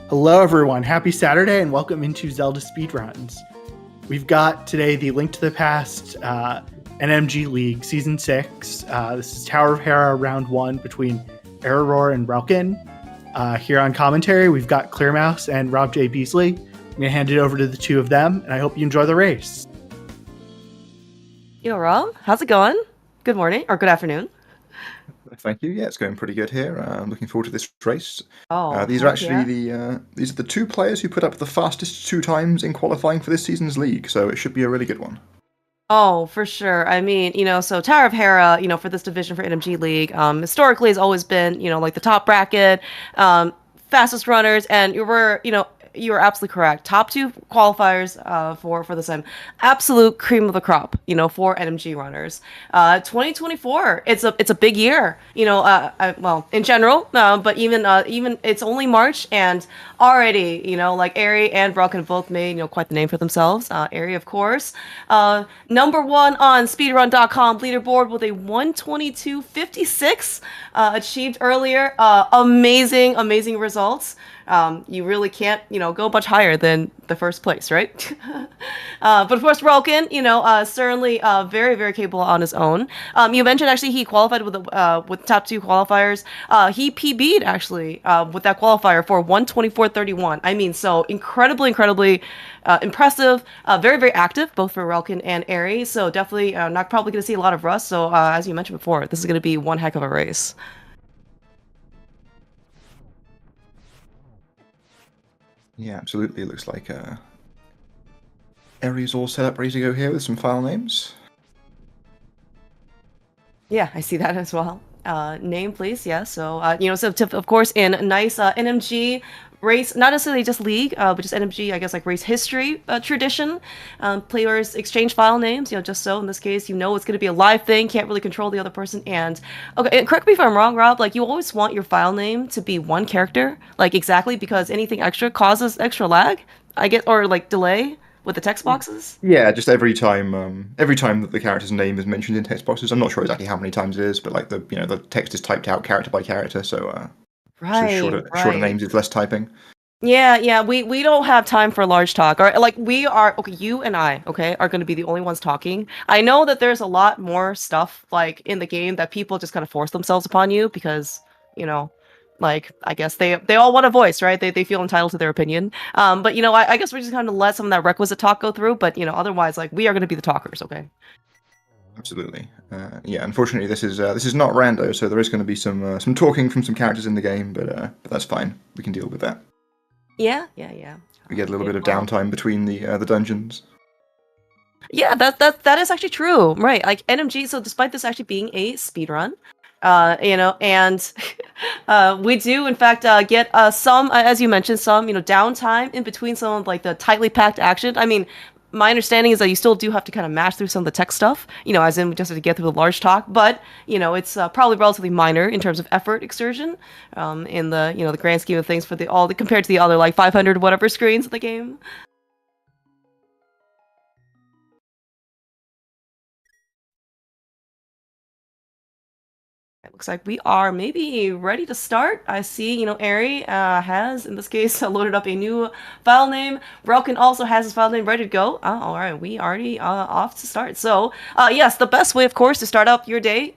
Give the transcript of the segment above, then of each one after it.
Hello everyone, happy Saturday and welcome into Zelda Speedruns. We've got today the Link to the Past NMG League Season 6. This is Tower of Hera Round 1 between Eriror and Relkin. Here on commentary, we've got Clearmouse and Rob J. Beasley. I'm going to hand it over to the two of them, and I hope you enjoy the race. Yo, Rob, how's it going? Good morning, or good afternoon. Thank you. Yeah, it's going pretty good here. I'm looking forward to this race. Oh, these are actually these are the two players who put up the fastest 2 times in qualifying for this season's league, so it should be a really good one. Oh, for sure. I mean, so Tower of Hera, for this division for NMG League, historically has always been, like the top bracket, fastest runners, and you were absolutely correct. Top 2 qualifiers for the sim, absolute cream of the crop. For NMG runners. 2024, it's a big year. Well, in general, but even it's only March and already, like Eri and Relkin both made quite the name for themselves. Eri, of course, number 1 on Speedrun.com leaderboard with a 122.56 achieved earlier. Amazing results. You really can't, go much higher than the first place, right? But of course, Relkin, certainly very capable on his own. You mentioned actually he qualified with top 2 qualifiers. He PB'd actually with that qualifier for 124.31. I mean, so incredibly impressive. Very active both for Relkin and Eri. So definitely not probably going to see a lot of rust. So as you mentioned before, this is going to be one heck of a race. Yeah, absolutely. It looks like Eri's all set up, ready to go here with some file names. Yeah, I see that as well. Name, please. Yeah. So, of course, in a nice NMG race, not necessarily just league, but just NMG, I guess, like race history tradition. Players exchange file names, just so in this case, it's going to be a live thing, can't really control the other person. And okay, and correct me if I'm wrong, Rob, like you always want your file name to be one character, like exactly, because anything extra causes extra lag, I guess, or like delay with the text boxes. Yeah, just every time that the character's name is mentioned in text boxes. I'm not sure exactly how many times it is, but like the text is typed out character by character, so shorter names is less typing. Yeah, we don't have time for large talk. Or like you and I, are going to be the only ones talking. I know that there's a lot more stuff like in the game that people just kind of force themselves upon you because, like I guess they all want a voice, right? They feel entitled to their opinion. But I guess we're just kind of let some of that requisite talk go through, but otherwise like we are going to be the talkers, okay? Absolutely. Yeah, unfortunately, this is not rando, so there is going to be some talking from some characters in the game, but that's fine. We can deal with that. Yeah. We get a little bit of downtime between the dungeons. Yeah, that is actually true, right? Like NMG. So despite this actually being a speedrun, and we do in fact get some, as you mentioned, some downtime in between some of like the tightly packed action. I mean, my understanding is that you still do have to kind of mash through some of the tech stuff, as in just to get through the large talk, but it's probably relatively minor in terms of effort exertion in the the grand scheme of things for compared to the other like 500 whatever screens of the game. It looks like we are maybe ready to start. I see, Eri has, in this case, loaded up a new file name. Relkin also has his file name ready to go. All right, we already off to start. So, yes, the best way, of course, to start up your day,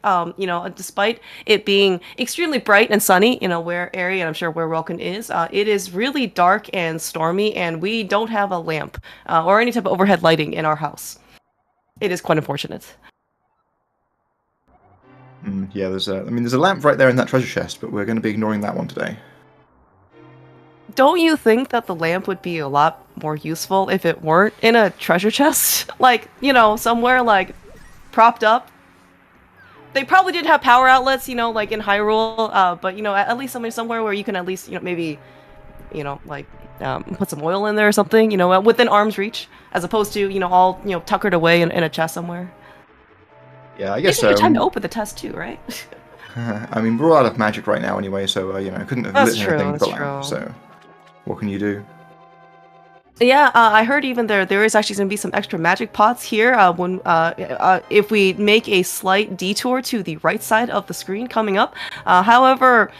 despite it being extremely bright and sunny, where Eri and I'm sure where Relkin is, it is really dark and stormy, and we don't have a lamp or any type of overhead lighting in our house. It is quite unfortunate. Yeah, there's a lamp right there in that treasure chest, but we're going to be ignoring that one today. Don't you think that the lamp would be a lot more useful if it weren't in a treasure chest? Like, somewhere like propped up. They probably did have power outlets, like in Hyrule, but at least somewhere where you can at least, maybe, like put some oil in there or something, within arm's reach, as opposed to, all, tuckered away in a chest somewhere. Yeah, I guess so. Time to open the test too, right? I mean, we're all out of magic right now anyway, so I couldn't have lit anything with the lamp. So, what can you do? Yeah, I heard even there is actually going to be some extra magic pots here if we make a slight detour to the right side of the screen coming up. However,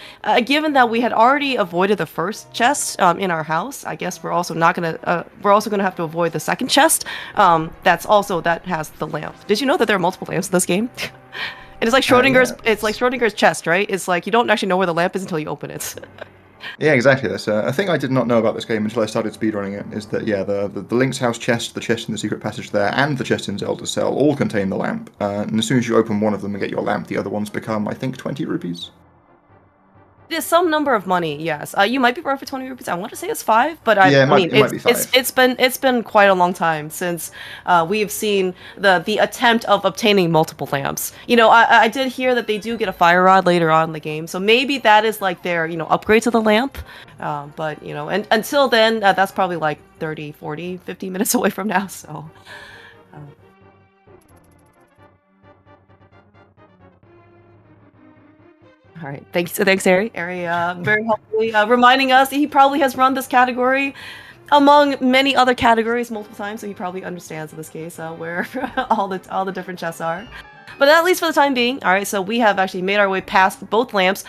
given that we had already avoided the first chest in our house, I guess we're also gonna have to avoid the second chest. That has the lamp. Did you know that there are multiple lamps in this game? And it's like Schrodinger's. Yeah. It's like Schrodinger's chest, right? It's like you don't actually know where the lamp is until you open it. Yeah, exactly. That's a thing I did not know about this game until I started speedrunning it, is that, yeah, the Link's House chest, the chest in the secret passage there, and the chest in Zelda's Cell all contain the lamp. And as soon as you open one of them and get your lamp, the other ones become, I think, 20 rupees. It is some number of money, yes. You might be right for 20 rupees. I want to say it's 5, but it might be 5. It's been quite a long time since we've seen the attempt of obtaining multiple lamps. You know, I did hear that they do get a fire rod later on in the game, so maybe that is like their upgrade to the lamp. But and until then, that's probably like 30, 40, 50 minutes away from now. So. All right, thanks, Ari. Ari, very helpfully reminding us that he probably has run this category among many other categories multiple times, so he probably understands in this case where all the different chests are. But at least for the time being, all right. So we have actually made our way past both lamps.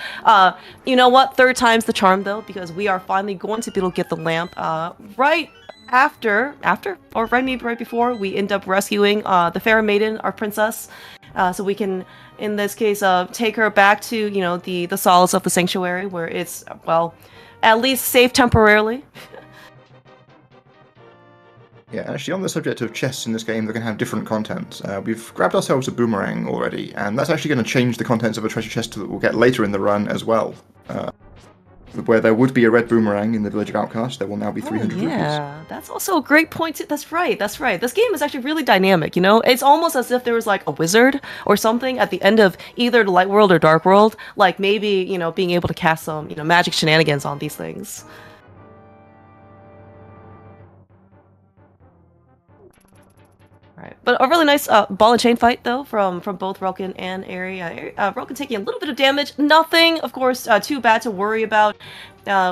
You know what? Third time's the charm, though, because we are finally going to be able to get the lamp right after, or maybe right before we end up rescuing the Fair Maiden, our princess. So we can, in this case, take her back to, the solace of the sanctuary, where it's, well, at least safe temporarily. Yeah, actually, on the subject of chests in this game, they're going to have different contents. We've grabbed ourselves a boomerang already, and that's actually going to change the contents of a treasure chest that we'll get later in the run as well. Where there would be a red boomerang in the Village of Outcast, there will now be 300 rupees. Yeah, that's also a great point. That's right. This game is actually really dynamic, It's almost as if there was like a wizard or something at the end of either the Light World or Dark World, like maybe, being able to cast some, magic shenanigans on these things. Right. But a really nice ball and chain fight, though, from both Relkin and Ari. Relkin taking a little bit of damage. Nothing, of course, too bad to worry about.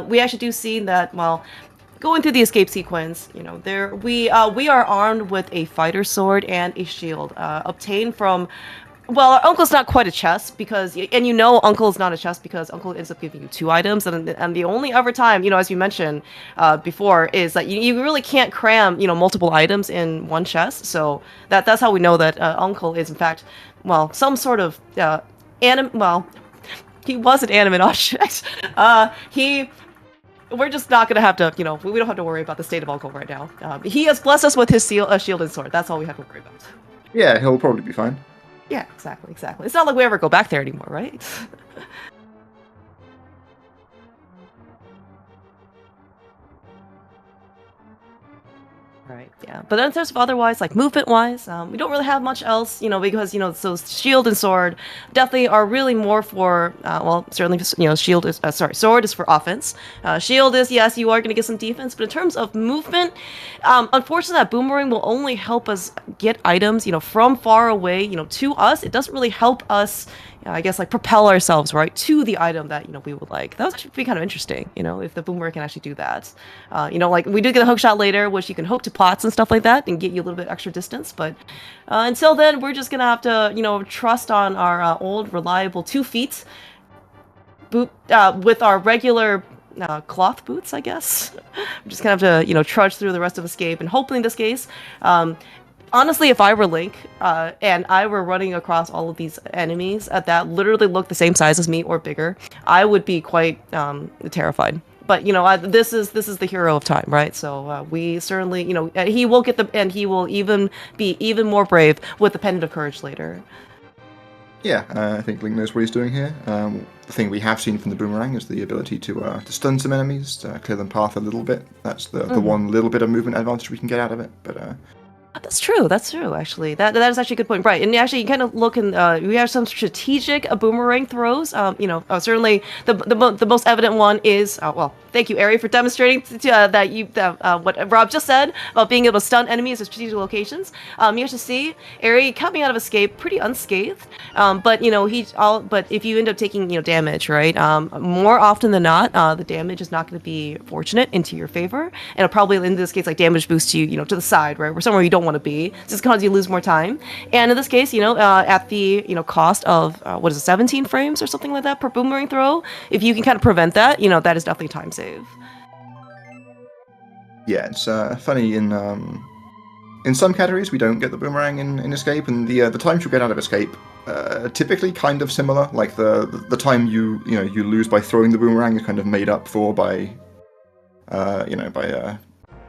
We actually do see that, well, going through the escape sequence, we are armed with a fighter sword and a shield obtained from. Well, our uncle's not quite a chest because, and uncle's not a chest because uncle ends up giving you 2 items, and the only other time, as you mentioned before, is that you really can't cram, multiple items in one chest. So that's how we know that uncle is in fact, well, some sort of well, he was an animate object. We're just not gonna have to, we don't have to worry about the state of uncle right now. He has blessed us with his shield and sword. That's all we have to worry about. Yeah, he'll probably be fine. Yeah, exactly. It's not like we ever go back there anymore, right? Right, yeah. But in terms of otherwise, like movement-wise, we don't really have much else, because, so shield and sword definitely are really more for, well, certainly, shield is, sword is for offense. Shield is, yes, you are going to get some defense, but in terms of movement, unfortunately, that boomerang will only help us get items, from far away, to us. It doesn't really help us, I guess, like, propel ourselves, right, to the item that, we would like. That would actually be kind of interesting, if the boomerang can actually do that. Like, we do get a hook shot later, which you can hook to plots and stuff like that and get you a little bit extra distance, but until then, we're just gonna have to, trust on our old, reliable 2 feet boot with our regular cloth boots, I guess. I'm just gonna have to, trudge through the rest of Escape, and hopefully in this case, honestly, if I were Link and I were running across all of these enemies that literally look the same size as me or bigger, I would be quite terrified. But this is the hero of time, right? So we certainly, he will get and he will even be even more brave with the Pendant of Courage later. Yeah, I think Link knows what he's doing here. The thing we have seen from the boomerang is the ability to stun some enemies, to clear them path a little bit. That's the one little bit of movement advantage we can get out of it. But that's true. Actually, that is actually a good point, right? And actually, you kind of look and we have some strategic boomerang throws. Certainly the most evident one is well, thank you, Eri, for demonstrating what Rob just said about being able to stun enemies at strategic locations. You have to see Eri coming out of escape pretty unscathed, but if you end up taking damage, right? More often than not, the damage is not going to be fortunate into your favor, and it'll probably in this case like damage boost you to the side, right, where somewhere you don't want to be, just cause you lose more time. And in this case, at the cost of 17 frames or something like that per boomerang throw, if you can kind of prevent that, that is definitely time save. Yeah, it's funny in some categories we don't get the boomerang in escape, and the times you get out of escape typically kind of similar. Like the time you lose by throwing the boomerang is kind of made up for by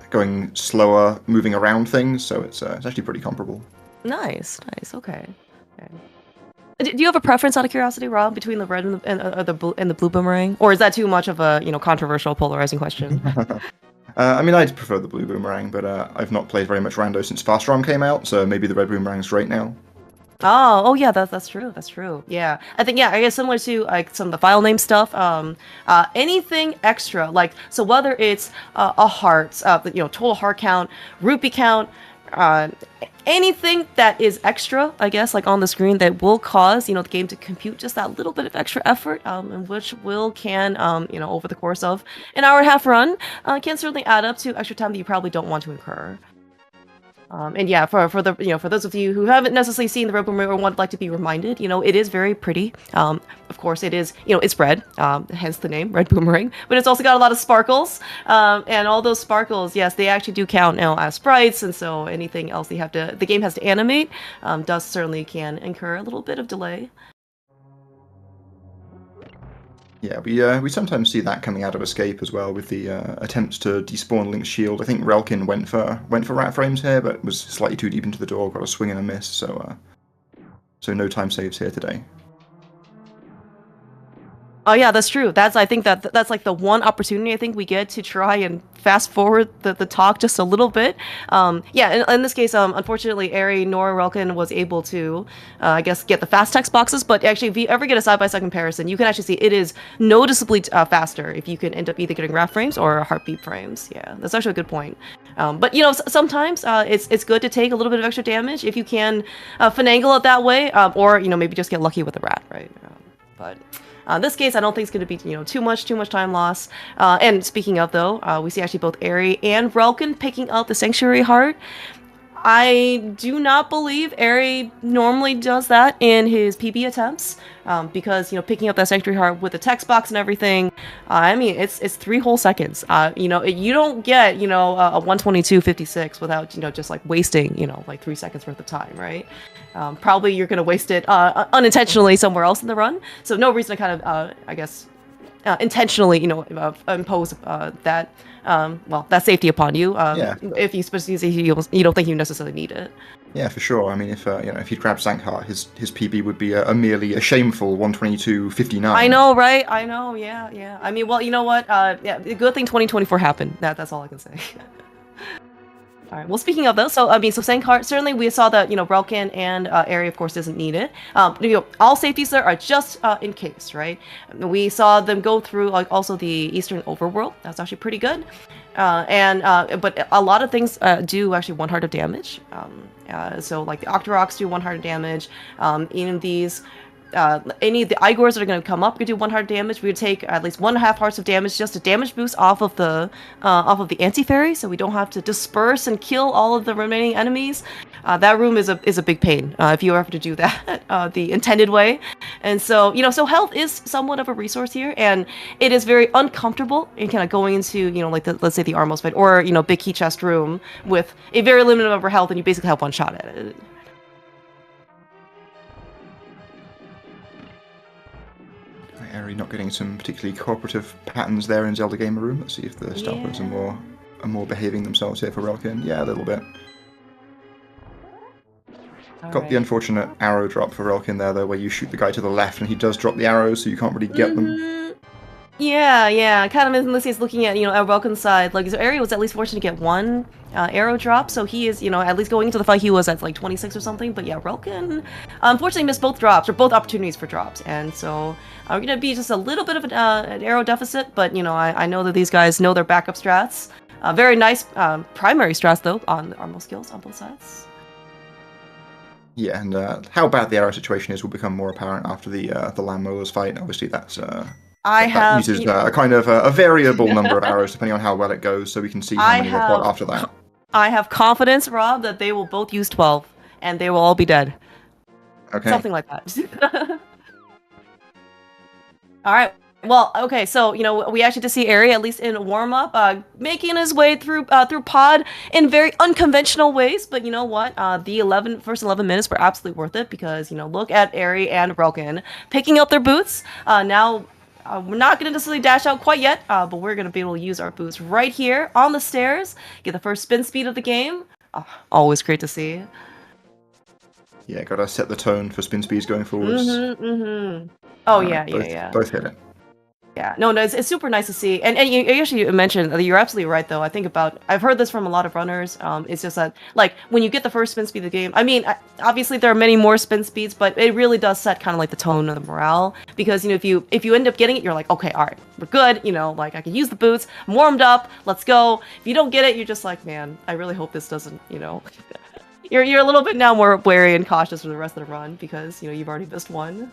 going slower, moving around things. So it's actually pretty comparable. Nice. Okay. Do you have a preference, out of curiosity, Rob, between the red and the blue boomerang, or is that too much of a controversial, polarizing question? I mean, I'd prefer the blue boomerang, but I've not played very much Rando since Fast ROM came out, so maybe the red boomerang's great now. Oh yeah, that's true. Yeah, I think I guess similar to like some of the file name stuff. Anything extra, like so whether it's a heart, total heart count, rupee count, anything that is extra, I guess, like on the screen that will cause the game to compute just that little bit of extra effort, and which can over the course of an hour-and-a-half run, can certainly add up to extra time that you probably don't want to incur. And yeah, for those of you who haven't necessarily seen the red boomerang or would like to be reminded, it is very pretty. Of course, it is, it's red, hence the name, red boomerang. But it's also got a lot of sparkles, and all those sparkles, yes, they actually do count now as sprites. And so anything else the game has to animate, does certainly can incur a little bit of delay. Yeah, we sometimes see that coming out of escape as well with the attempts to despawn Link's shield. I think Relkin went for rat frames here, but was slightly too deep into the door, got a swing and a miss, so no time saves here today. Oh yeah, that's true. I think that's like the one opportunity I think we get to try and fast forward the talk just a little bit. In this case, unfortunately, Eri nor Relkin was able to, I guess, get the fast text boxes. But actually, if you ever get a side-by-side comparison, you can actually see it is noticeably faster if you can end up either getting rat frames or heartbeat frames. Yeah, that's actually a good point. But sometimes it's good to take a little bit of extra damage if you can finagle it that way, or maybe just get lucky with the rat, right? But. In this case, I don't think it's going to be, too much time loss. And speaking of, though, we see actually both Eri and Relkin picking up the Sanctuary Heart. I do not believe Eri normally does that in his PB attempts, because picking up that Sanctuary Heart with the text box and everything, I mean it's 3 whole seconds. You don't get a 122.56 without just like wasting like 3 seconds worth of time, right? Probably you're gonna waste it unintentionally somewhere else in the run. So no reason to kind of I guess intentionally impose that. That safety upon you. If you don't think you necessarily need it. Yeah, for sure. I mean, if he'd grabbed Zankheart, his PB would be merely a shameful 122.59. I know, right? I know. Yeah. I mean, well, you know what? Good thing 2024 happened. That's all I can say. All right. Well, speaking of those, so Zankheart, certainly we saw that Relkin and Eri, of course, doesn't need it. All safeties there are just in case, right? We saw them go through like also the Eastern Overworld. That's actually pretty good. But a lot of things do actually 1 heart of damage. So like the Octoroks do 1 heart of damage. Even these. Any of the Igors that are going to come up could do 1 heart damage. We would take at least 1.5 hearts of damage just to damage boost off of the anti-fairy, so we don't have to disperse and kill all of the remaining enemies. That room is a big pain if you ever have to do that the intended way. And so so health is somewhat of a resource here, and it is very uncomfortable in kind of going into like let's say the Armos fight or big key chest room with a very limited number of health, and you basically have 1 shot at it. Eri not getting some particularly cooperative patterns there in Zelda Gamer Room. Let's see if the Stalkers are more behaving themselves here for Relkin. Yeah, a little bit. Got the unfortunate arrow drop for Relkin there, though, where you shoot the guy to the left and he does drop the arrows, so you can't really get them. Yeah. Kind of in this case, looking at at Relkin's side, like so Eri was at least fortunate to get one arrow drop, so he is at least going into the fight he was at like 26 or something. But yeah, Relkin unfortunately missed both drops or both opportunities for drops, and so we're gonna be just a little bit of an arrow deficit. But I know that these guys know their backup strats. Very nice primary strats though on most skills on both sides. Yeah, and how bad the arrow situation is will become more apparent after the Lawnmowers fight. Obviously, that uses a kind of a variable number of arrows depending on how well it goes, so we can see how many they've got after that. I have confidence, Rob, that they will both use 12, and they will all be dead. Okay. Something like that. All right. Well, okay, so we actually just see Eri, at least in warm up, making his way through pod in very unconventional ways. But you know what? The first 11 minutes were absolutely worth it because look at Eri and Relkin picking up their boots. Now we're not going to necessarily dash out quite yet, but we're going to be able to use our boots right here on the stairs. Get the first spin speed of the game. Always great to see. Yeah, gotta set the tone for spin speeds going forwards. Oh yeah. Both hit it. Yeah, no, it's super nice to see, and you actually mentioned you're absolutely right though. I think I've heard this from a lot of runners. It's just that like when you get the first spin speed of the game. I mean, obviously there are many more spin speeds, but it really does set kind of like the tone of the morale because if you end up getting it, you're like, okay, all right, we're good. Like I can use the boots, I'm warmed up, let's go. If you don't get it, you're just like, man, I really hope this doesn't. You're a little bit now more wary and cautious for the rest of the run because you've already missed one.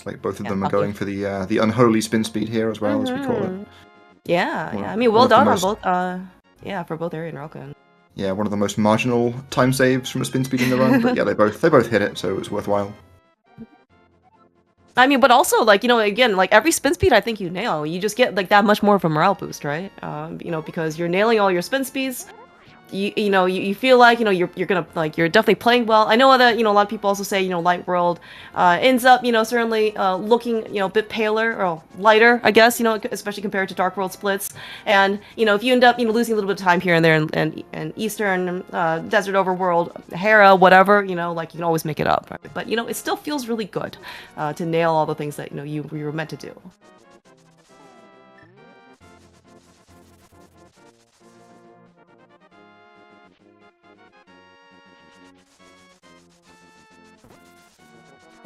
Like both of them are going for the unholy spin speed here as well, as we call it. Yeah. I mean, well done on both. For both Eri and Relkin. Yeah, one of the most marginal time saves from a spin speed in the run, but yeah, they both hit it, so it was worthwhile. I mean, but also again, every spin speed I think you nail, you just get that much more of a morale boost, right? Because you're nailing all your spin speeds. You feel like you're gonna you're definitely playing well. I know that a lot of people also say Light World ends up certainly looking a bit paler or lighter, I guess, especially compared to Dark World splits. And if you end up losing a little bit of time here and there and Eastern Desert Overworld, Hera, whatever, you can always make it up. Right? But it still feels really good to nail all the things that you were meant to do.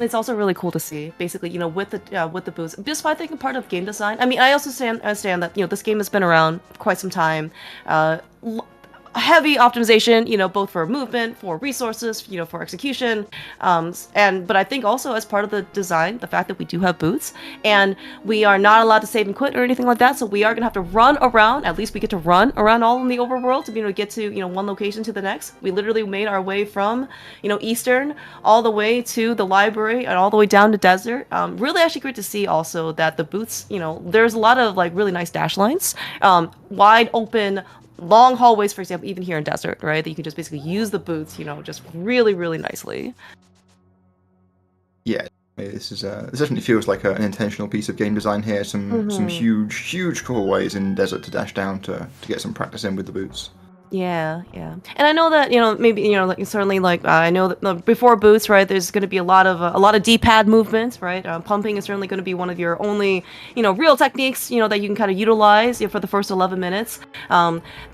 It's also really cool to see, basically, with the boosts, just by thinking part of game design. I mean, I also understand that this game has been around quite some time. Heavy optimization, both for movement, for resources, for execution, but I think also as part of the design, the fact that we do have boots and we are not allowed to save and quit or anything like that, so we are gonna have to run around. At least we get to run around all in the overworld to be able to get to one location to the next. We literally made our way from Eastern all the way to the library and all the way down to desert. Really actually great to see also that the boots, there's a lot of really nice dash lines, wide open. Long hallways, for example, even here in desert, right? That you can just basically use the boots, just really, really nicely. Yeah, this definitely feels like an intentional piece of game design here. Some huge hallways in desert to dash down to get some practice in with the boots. Yeah. And I know that, maybe, certainly I know that before boots, right, there's going to be a lot of D-pad movements, right? Pumping is certainly going to be one of your only, real techniques, that you can kind of utilize for the first 11 minutes.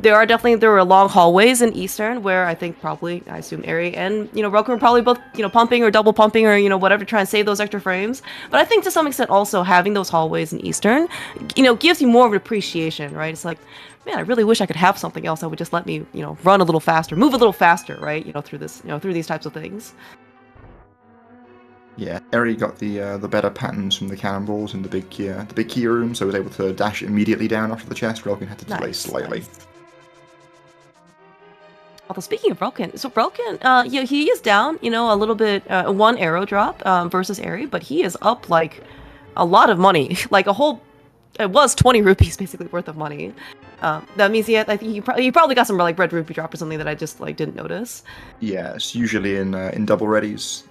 There were long hallways in Eastern where I think I assume Eri and, Relkin were probably both, pumping or double pumping or, whatever to try and save those extra frames. But I think to some extent also having those hallways in Eastern, gives you more of an appreciation, right? It's like, man, I really wish I could have something else that would just let me, run a little faster, move a little faster, right? Through this, through these types of things. Yeah, Eri got the better patterns from the cannonballs in the big key room, so was able to dash immediately down after the chest. Relkin had to delay slightly. Nice. Although speaking of Relkin, so Relkin, he is down, a little bit, one arrow drop versus Eri, but he is up a lot of money, it was 20 rupees basically worth of money. That means I think you probably got some red rupee drop or something that I just didn't notice. Yeah, it's usually in double readies.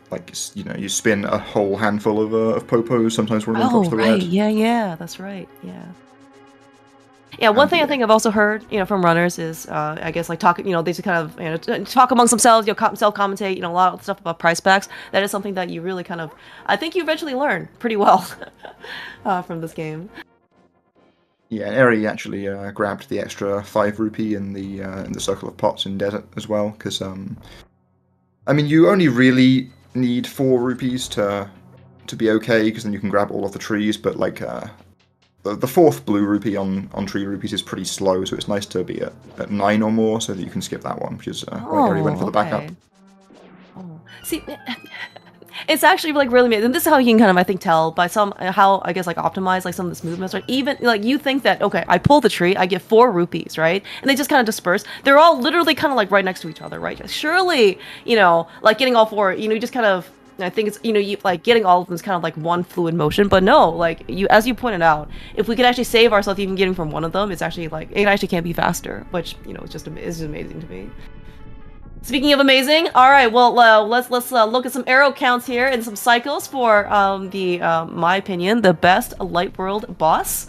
You spin a whole handful of popos. Sometimes one of them drops the red. Yeah, that's right. Yeah. Yeah, one thing I think I've also heard, from runners is, I guess, like talking, they just kind of, talk amongst themselves, self-commentate, a lot of stuff about price packs. That is something that you really kind of, I think you eventually learn pretty well from this game. Yeah, and Eri actually grabbed the extra 5 rupee in the Circle of Pots in Desert as well, because I mean, you only really need 4 rupees to be okay, because then you can grab all of the trees. But like the 4th blue rupee on tree rupees is pretty slow, so it's nice to be at 9 or more, so that you can skip that one, which is why Eri went for the backup. Oh, see. It's actually like really amazing. And this is how you can kind of, I think, tell by how I guess like optimize like some of this movements. Right? Even like you think that okay, I pull the tree, I get 4 rupees, right? And they just kind of disperse. They're all literally kind of like right next to each other, right? Surely, like getting all 4, you just kind of. I think it's you like getting all of them is kind of like one fluid motion, but no, like as you pointed out, if we could actually save ourselves even getting from one of them, it's actually like it actually can be faster, which it's just amazing to me. Speaking of amazing, all right. Well, let's look at some arrow counts here and some cycles for my opinion, the best Light World boss.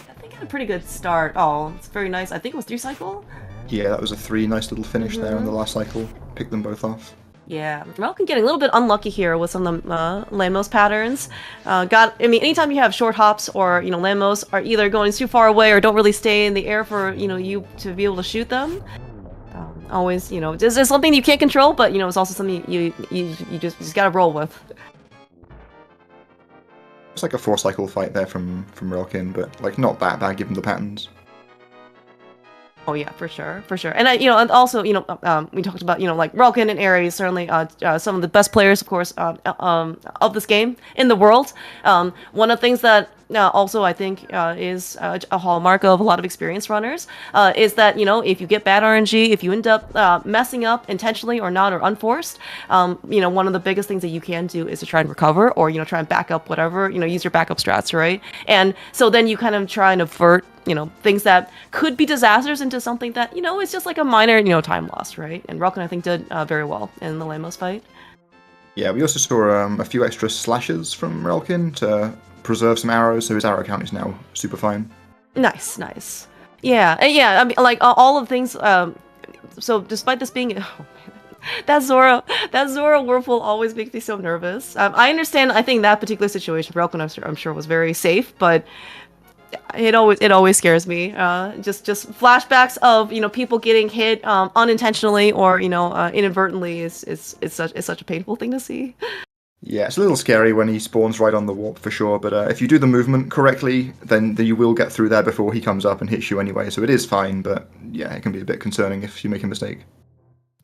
I think I had a pretty good start. Oh, it's very nice. I think it was 3 cycle. Yeah, that was a 3 nice little finish there on the last cycle. Picked them both off. Yeah, Relkin getting a little bit unlucky here with some of the Lamos patterns. I mean, anytime you have short hops or, Lamos are either going too far away or don't really stay in the air for, you to be able to shoot them. Always, there's something you can't control, but, it's also something you just gotta roll with. It's like a 4 cycle fight there from Relkin, but, like, not that bad given the patterns. Oh yeah, for sure. And and also, we talked about, like Relkin and Eri, certainly some of the best players, of course, of this game in the world. One of the things that also I think is a hallmark of a lot of experienced runners is that if you get bad RNG, if you end up messing up intentionally or not or unforced, one of the biggest things that you can do is to try and recover or try and back up whatever, use your backup strats, right? And so then you kind of try and avert things that could be disasters into something that, is just like a minor, time loss, right? And Relkin, I think, did very well in the Lamos fight. Yeah, we also saw a few extra slashes from Relkin to preserve some arrows, so his arrow count is now super fine. Nice. Yeah, I mean, like, all of the things, so despite this being... Oh, that Zora Whirlpool always makes me so nervous. I understand, I think that particular situation, Relkin, I'm sure, was very safe, but... It always scares me. Just flashbacks of people getting hit unintentionally or inadvertently is such a painful thing to see. Yeah, it's a little scary when he spawns right on the warp for sure. But if you do the movement correctly, then you will get through there before he comes up and hits you anyway. So it is fine. But yeah, it can be a bit concerning if you make a mistake.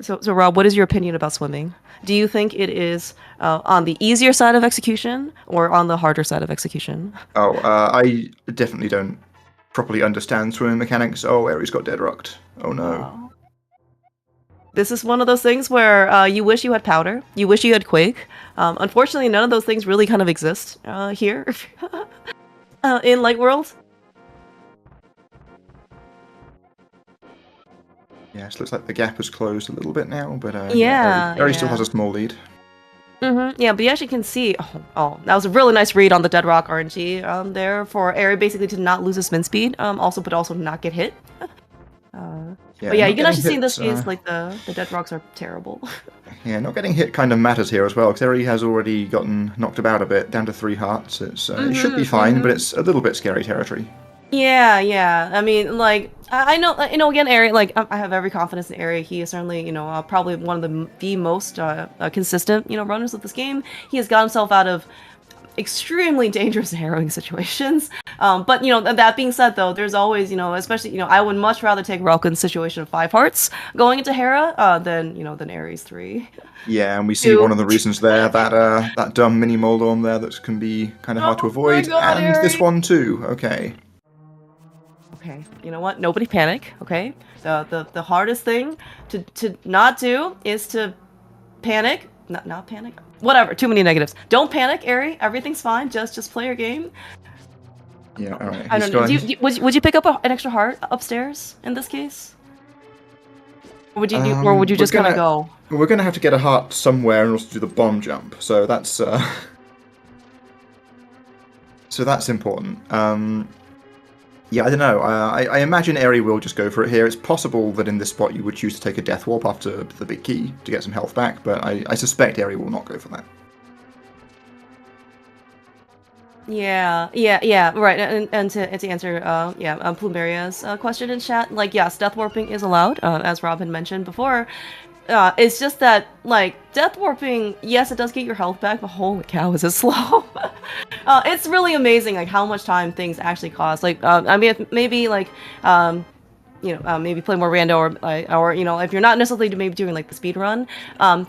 So Rob, what is your opinion about swimming? Do you think it is on the easier side of execution or on the harder side of execution? Oh, I definitely don't properly understand swimming mechanics. Oh, Eri's got dead rocked. Oh no. This is one of those things where you wish you had powder, you wish you had Quake. Unfortunately, none of those things really kind of exist here in Light World. Yeah, it looks like the gap has closed a little bit now, but Eri still has a small lead. Yeah, but you actually can see. Oh, that was a really nice read on the Dead Rock RNG there for Eri basically to not lose his spin speed, but also not get hit. But yeah, you can actually see in this case like the Dead Rocks are terrible. Yeah, not getting hit kind of matters here as well, because Eri has already gotten knocked about a bit, down to 3 hearts. It should be fine, but it's a little bit scary territory. Yeah. I mean, like, I know, again, Eri, like, I have every confidence in Eri. He is certainly, probably one of the most consistent, runners of this game. He has got himself out of extremely dangerous and harrowing situations. But, that being said, though, there's always, especially, I would much rather take Relkin's situation of 5 hearts going into Hera than Eri's 3. Yeah, and we see one of the reasons there, that dumb mini Moldorm there that can be kind of hard to avoid. God, and Eri. This one too, okay. Okay, you know what? Nobody panic, okay? The hardest thing to not do is to panic. Not panic. Whatever, too many negatives. Don't panic, Eri. Everything's fine. Just play your game. Yeah, alright. I don't know. Would you pick up an extra heart upstairs in this case? Or would you just kind of go? We're gonna have to get a heart somewhere and also do the bomb jump. So that's So that's important. Yeah, I don't know. I imagine Eri will just go for it here. It's possible that in this spot you would choose to take a Death Warp after the big key to get some health back, but I suspect Eri will not go for that. Yeah, right. And to answer, Plumeria's question in chat, like, yes, death warping is allowed, as Rob had mentioned before. It's just that, like, death warping, yes, it does get your health back, but holy cow, is it slow? It's really amazing, like, how much time things actually cost. Like, I mean, maybe, like, maybe play more rando, or if you're not necessarily maybe doing like the speed run,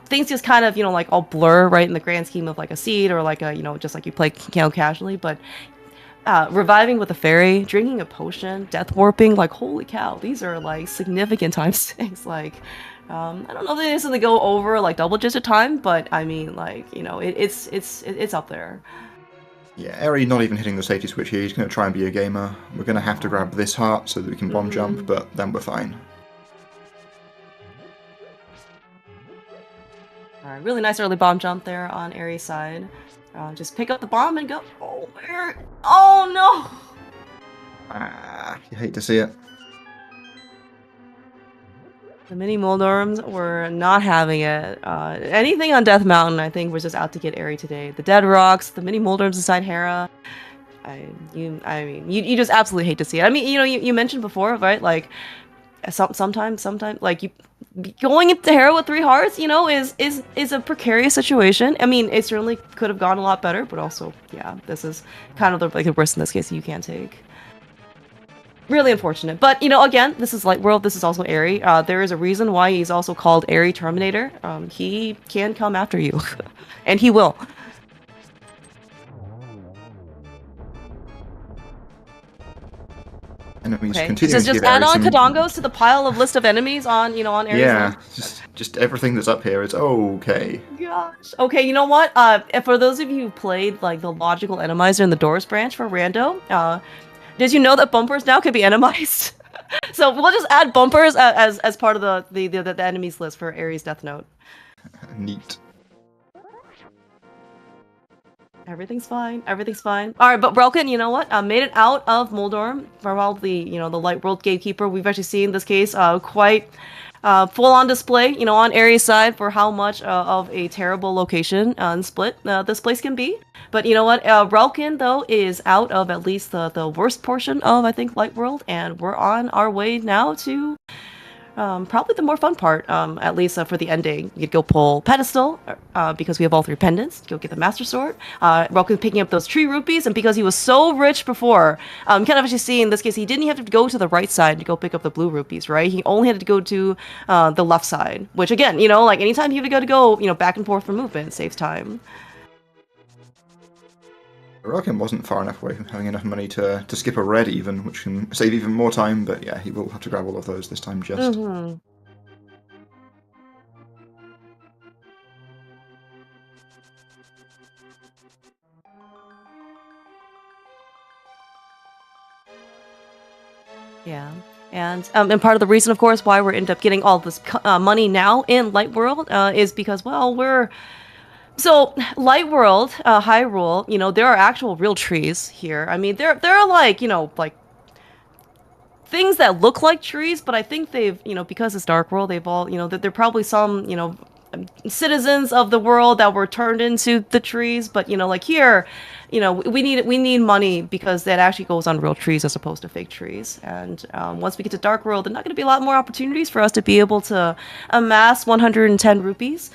things just kind of like all blur right in the grand scheme of like a seed or like a just like you play casually. But reviving with a fairy, drinking a potion, death warping, like holy cow, these are like significant time sinks. Like I don't know if they necessarily go over like double digit time, but I mean like it's up there. Yeah, Eri not even hitting the safety switch here. He's going to try and be a gamer. We're going to have to grab this heart so that we can bomb jump, but then we're fine. Alright, really nice early bomb jump there on Eri's side. Just pick up the bomb and go. Oh, where? Oh no! You hate to see it. The mini Moldorms were not having it. Anything on Death Mountain, I think, was just out to get Eri today. The Dead Rocks, the mini Moldorms inside Hera. I mean, you just absolutely hate to see it. I mean, you mentioned before, right? Like, sometimes, like you going into Hera with 3 hearts, is a precarious situation. I mean, it certainly could have gone a lot better, but also, yeah, this is kind of the risk in this case you can't take. Really unfortunate. But, again, this is Light World. This is also Eri. There is a reason why he's also called Eri Terminator. He can come after you. And he will. Enemies Okay. continuing So to just give add Eri on Kadongos to the pile of list of enemies on, on Eri's Yeah, side. just everything that's up here is okay. Gosh. Okay, you know what? For those of you who played, like, the logical enemizer in the Doors branch for Rando, did you know that bumpers now can be enemized? So we'll just add bumpers as part of the enemies list for Eri's Death Note. Neat. Everything's fine. Everything's fine. All right, but Relkin, you know what? Made it out of Moldorm. While the the Light World Gatekeeper, we've actually seen this case quite full-on display, on Eri's side for how much of a terrible location and split this place can be. But you know what? Relkin, though, is out of at least the worst portion of, I think, Light World, and we're on our way now to probably the more fun part, at least for the ending. You could go pull Pedestal, because we have all 3 pendants. Go get the Master Sword. Relkin picking up those tree rupees, and because he was so rich before, kind of actually see in this case, he didn't have to go to the right side to go pick up the blue rupees, right? He only had to go to the left side, which again, like anytime you have to go, back and forth for movement, it saves time. Relkin wasn't far enough away from having enough money to skip a red even, which can save even more time, but yeah, he will have to grab all of those this time just. Yeah. And part of the reason, of course, why we're end up getting all this money now in Light World is because, well, So, Light World, Hyrule, there are actual real trees here. I mean, there are like, like things that look like trees, but I think they've, because it's Dark World, they've all, they're probably some, citizens of the world that were turned into the trees. But, like here, we need money because that actually goes on real trees as opposed to fake trees. And once we get to Dark World, there's not going to be a lot more opportunities for us to be able to amass 110 rupees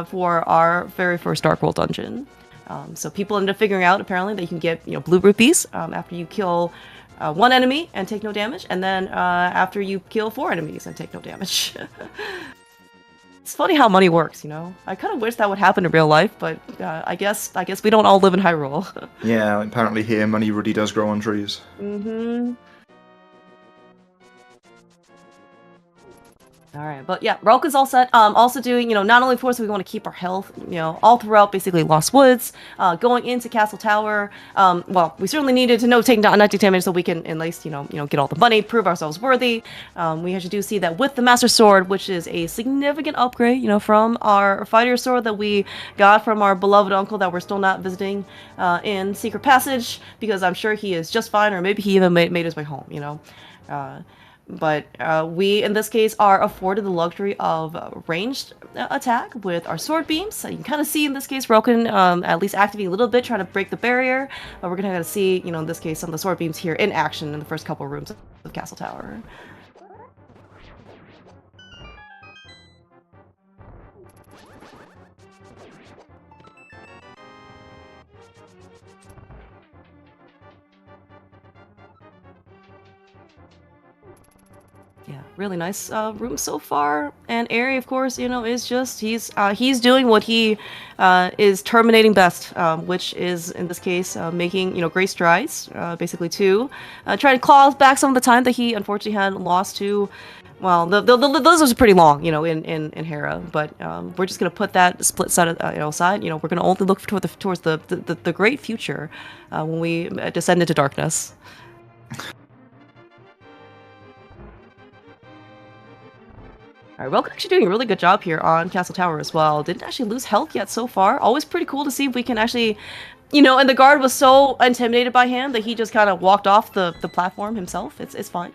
for our very first Dark World dungeon. So people end up figuring out apparently that you can get blue rupees after you kill 1 enemy and take no damage, and then after you kill 4 enemies and take no damage. It's funny how money works, I kind of wish that would happen in real life, but I guess we don't all live in Hyrule. Yeah, apparently here money really does grow on trees. All right, but yeah, Relkin's all set. Also doing, not only for us, we want to keep our health, all throughout basically Lost Woods, going into Castle Tower. Well, we certainly needed to know taking down enough damage so we can at least, get all the money, prove ourselves worthy. We actually do see that with the Master Sword, which is a significant upgrade, from our fighter sword that we got from our beloved uncle that we're still not visiting in Secret Passage, because I'm sure he is just fine, or maybe he even made his way home, But we, in this case, are afforded the luxury of ranged attack with our sword beams. So you can kind of see, in this case, Relkin at least activating a little bit, trying to break the barrier. But we're going to see, in this case, some of the sword beams here in action in the first couple rooms of Castle Tower. Yeah, really nice room so far. And Eri, of course, is just he's doing what he is terminating best, which is in this case making great strides, basically to try to claw back some of the time that he unfortunately had lost to. Well, those are pretty long, in Hera, but we're just gonna put that split side, aside. We're gonna only look towards the great future when we descend into darkness. Alright, Relkin actually doing a really good job here on Castle Tower as well. Didn't actually lose health yet so far. Always pretty cool to see if we can actually, and the guard was so intimidated by him that he just kind of walked off the platform himself. It's fine.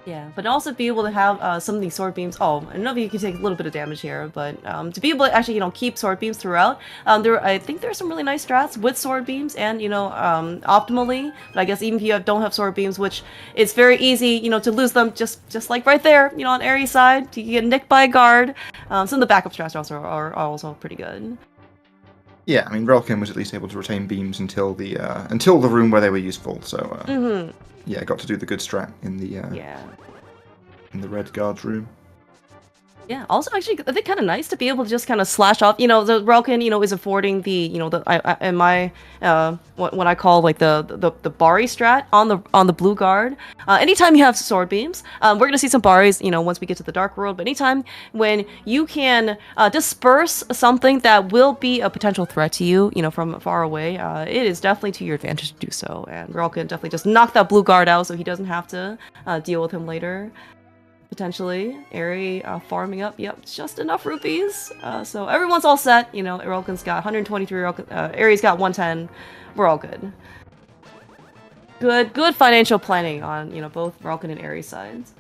Yeah, but also be able to have some of these sword beams. Oh, I don't know if you can take a little bit of damage here, but to be able to actually, keep sword beams throughout. I think there are some really nice strats with sword beams and, optimally. But I guess even if you don't have sword beams, which it's very easy, to lose them just like right there, on Aries' side. You can get nicked by a guard. Some of the backup strats are also pretty good. Yeah, I mean, Relkin was at least able to retain beams until the room where they were useful. So yeah, got to do the good strat in the in the red guards room. Yeah, also actually, I think kind of nice to be able to just kind of slash off. The Relkin, is affording the, in my what I call like the Bari strat on the blue guard. Anytime you have sword beams, we're gonna see some Baris, once we get to the Dark World. But anytime when you can disperse something that will be a potential threat to you, from far away, it is definitely to your advantage to do so. And Relkin definitely just knock that blue guard out so he doesn't have to deal with him later. Potentially, Eri farming up, just enough rupees. So everyone's all set. Relkin's got 123, Eri's got 110. We're all good. Good financial planning on, both Relkin and Eri's sides.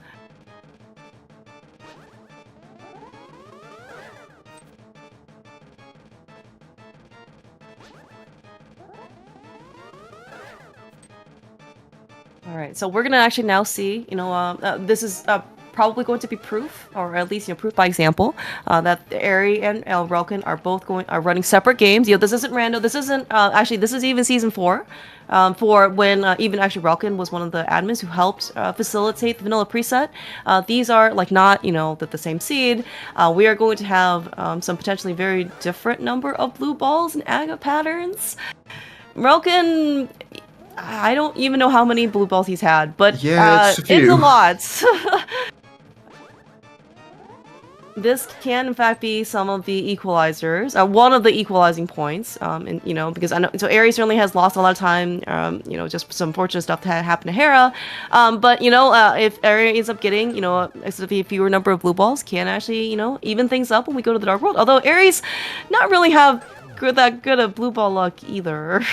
All right, so we're gonna actually now see, this is probably going to be proof, or at least proof by example, that Eri and Relkin are running separate games. This isn't random. This isn't actually. This is even season 4, for when even actually Relkin was one of the admins who helped facilitate the vanilla preset. These are like not the same seed. We are going to have some potentially very different number of blue balls and agate patterns. Relkin, I don't even know how many blue balls he's had, but yeah, it's a lot. This can, in fact, be some of the equalizers, one of the equalizing points, and because I know, so Eri certainly has lost a lot of time, just some unfortunate stuff that happened to Hera, but if Eri ends up getting, a fewer number of blue balls, can actually, even things up when we go to the Dark World. Although Eri's not really have that good of blue ball luck either.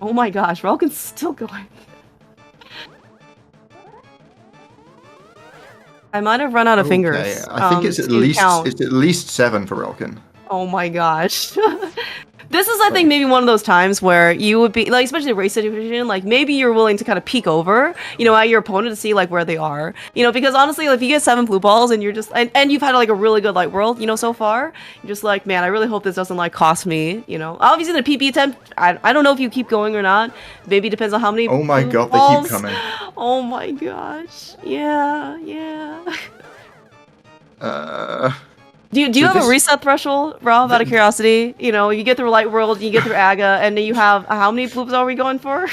Oh my gosh, Relkin's still going. I might have run out of fingers. I think it's at least 7 for Relkin. Oh my gosh. This is, I think, maybe one of those times where you would be, like, especially race situation, like, maybe you're willing to kind of peek over, at your opponent to see, like, where they are. Because honestly, like, if you get 7 blue balls and you're just, and you've had, like, a really good light world, so far, you're just like, man, I really hope this doesn't, like, cost me, Obviously, the PB attempt, I don't know if you keep going or not. Maybe it depends on how many Oh my god, balls. they keep coming. Oh my gosh. Yeah. Do you have a reset threshold, Rob, out of curiosity? You know, you get through Light World, you get through Aga, and then you have, how many bloops are we going for?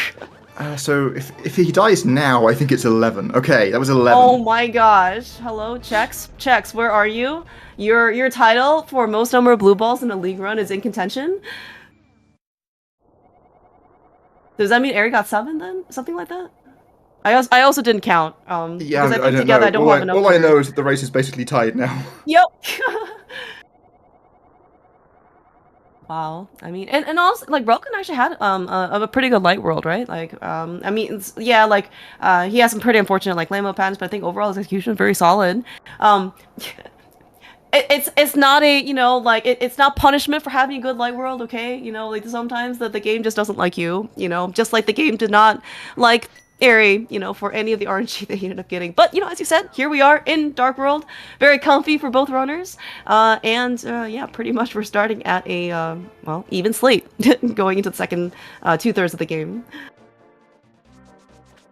So if he dies now, I think it's 11. Okay, that was 11. Oh my gosh. Hello, Checks, where are you? Your title for most number of blue balls in a league run is in contention? Does that mean Eri got 7 then? Something like that? I also didn't count. Yeah, I don't together know. I don't have enough. All I know is that the race is basically tied now. Yep. Wow. I mean, and also like relkin actually had a pretty good light world, right? Like I mean, yeah, like he has some pretty unfortunate like lamo patterns, but I think overall his execution is very solid. It's not a, you know, like it's not punishment for having a good light world, okay? You know, like sometimes the game just doesn't like you, you know, just like the game did not like Eri, you know, for any of the RNG that he ended up getting. But, you know, as you said, here we are in Dark World, very comfy for both runners. Yeah, pretty much we're starting at a, well, even slate going into the second 2/3 of the game.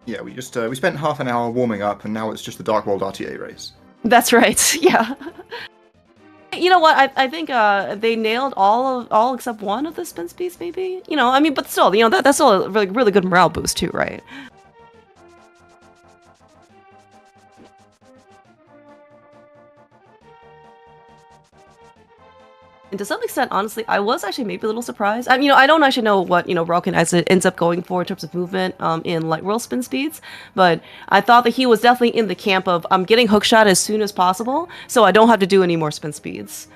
Yeah, we spent half an hour warming up, and now it's just the Dark World RTA race. That's right, yeah. You know what? I think they nailed all except one of the spin speeds, maybe. You know, I mean, but still, you know, that's still a really good morale boost too, right? And to some extent, honestly, I was actually maybe a little surprised. You know, I don't actually know what, you know, relkin ends up going for in terms of movement in light world spin speeds, but I thought that he was definitely in the camp of I'm getting hookshot as soon as possible, so I don't have to do any more spin speeds.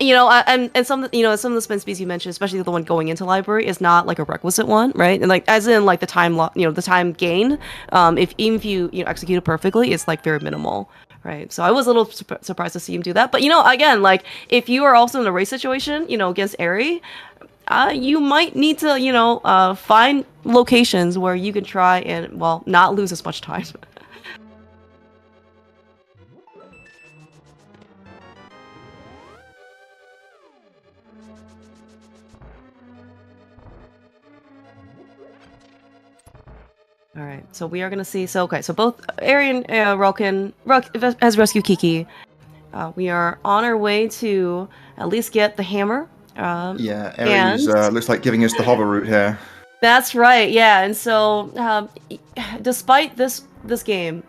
You know, and some of the spin speeds you mentioned, especially the one going into library, is not like a requisite one, right? And like as in like the time the time gain, even if you execute it perfectly, it's like very minimal. Right, so I was a little surprised to see him do that. But, you know, again, like, if you are also in a race situation, you know, against Eri, you might need to, you know, find locations where you can try and, well, not lose as much time. All right, so we are gonna see. So okay, so both Eri and relkin has rescued Kiki. We are on our way to at least get the hammer. Yeah, Eri's looks like giving us the hover route here. That's right. Yeah, and so despite this game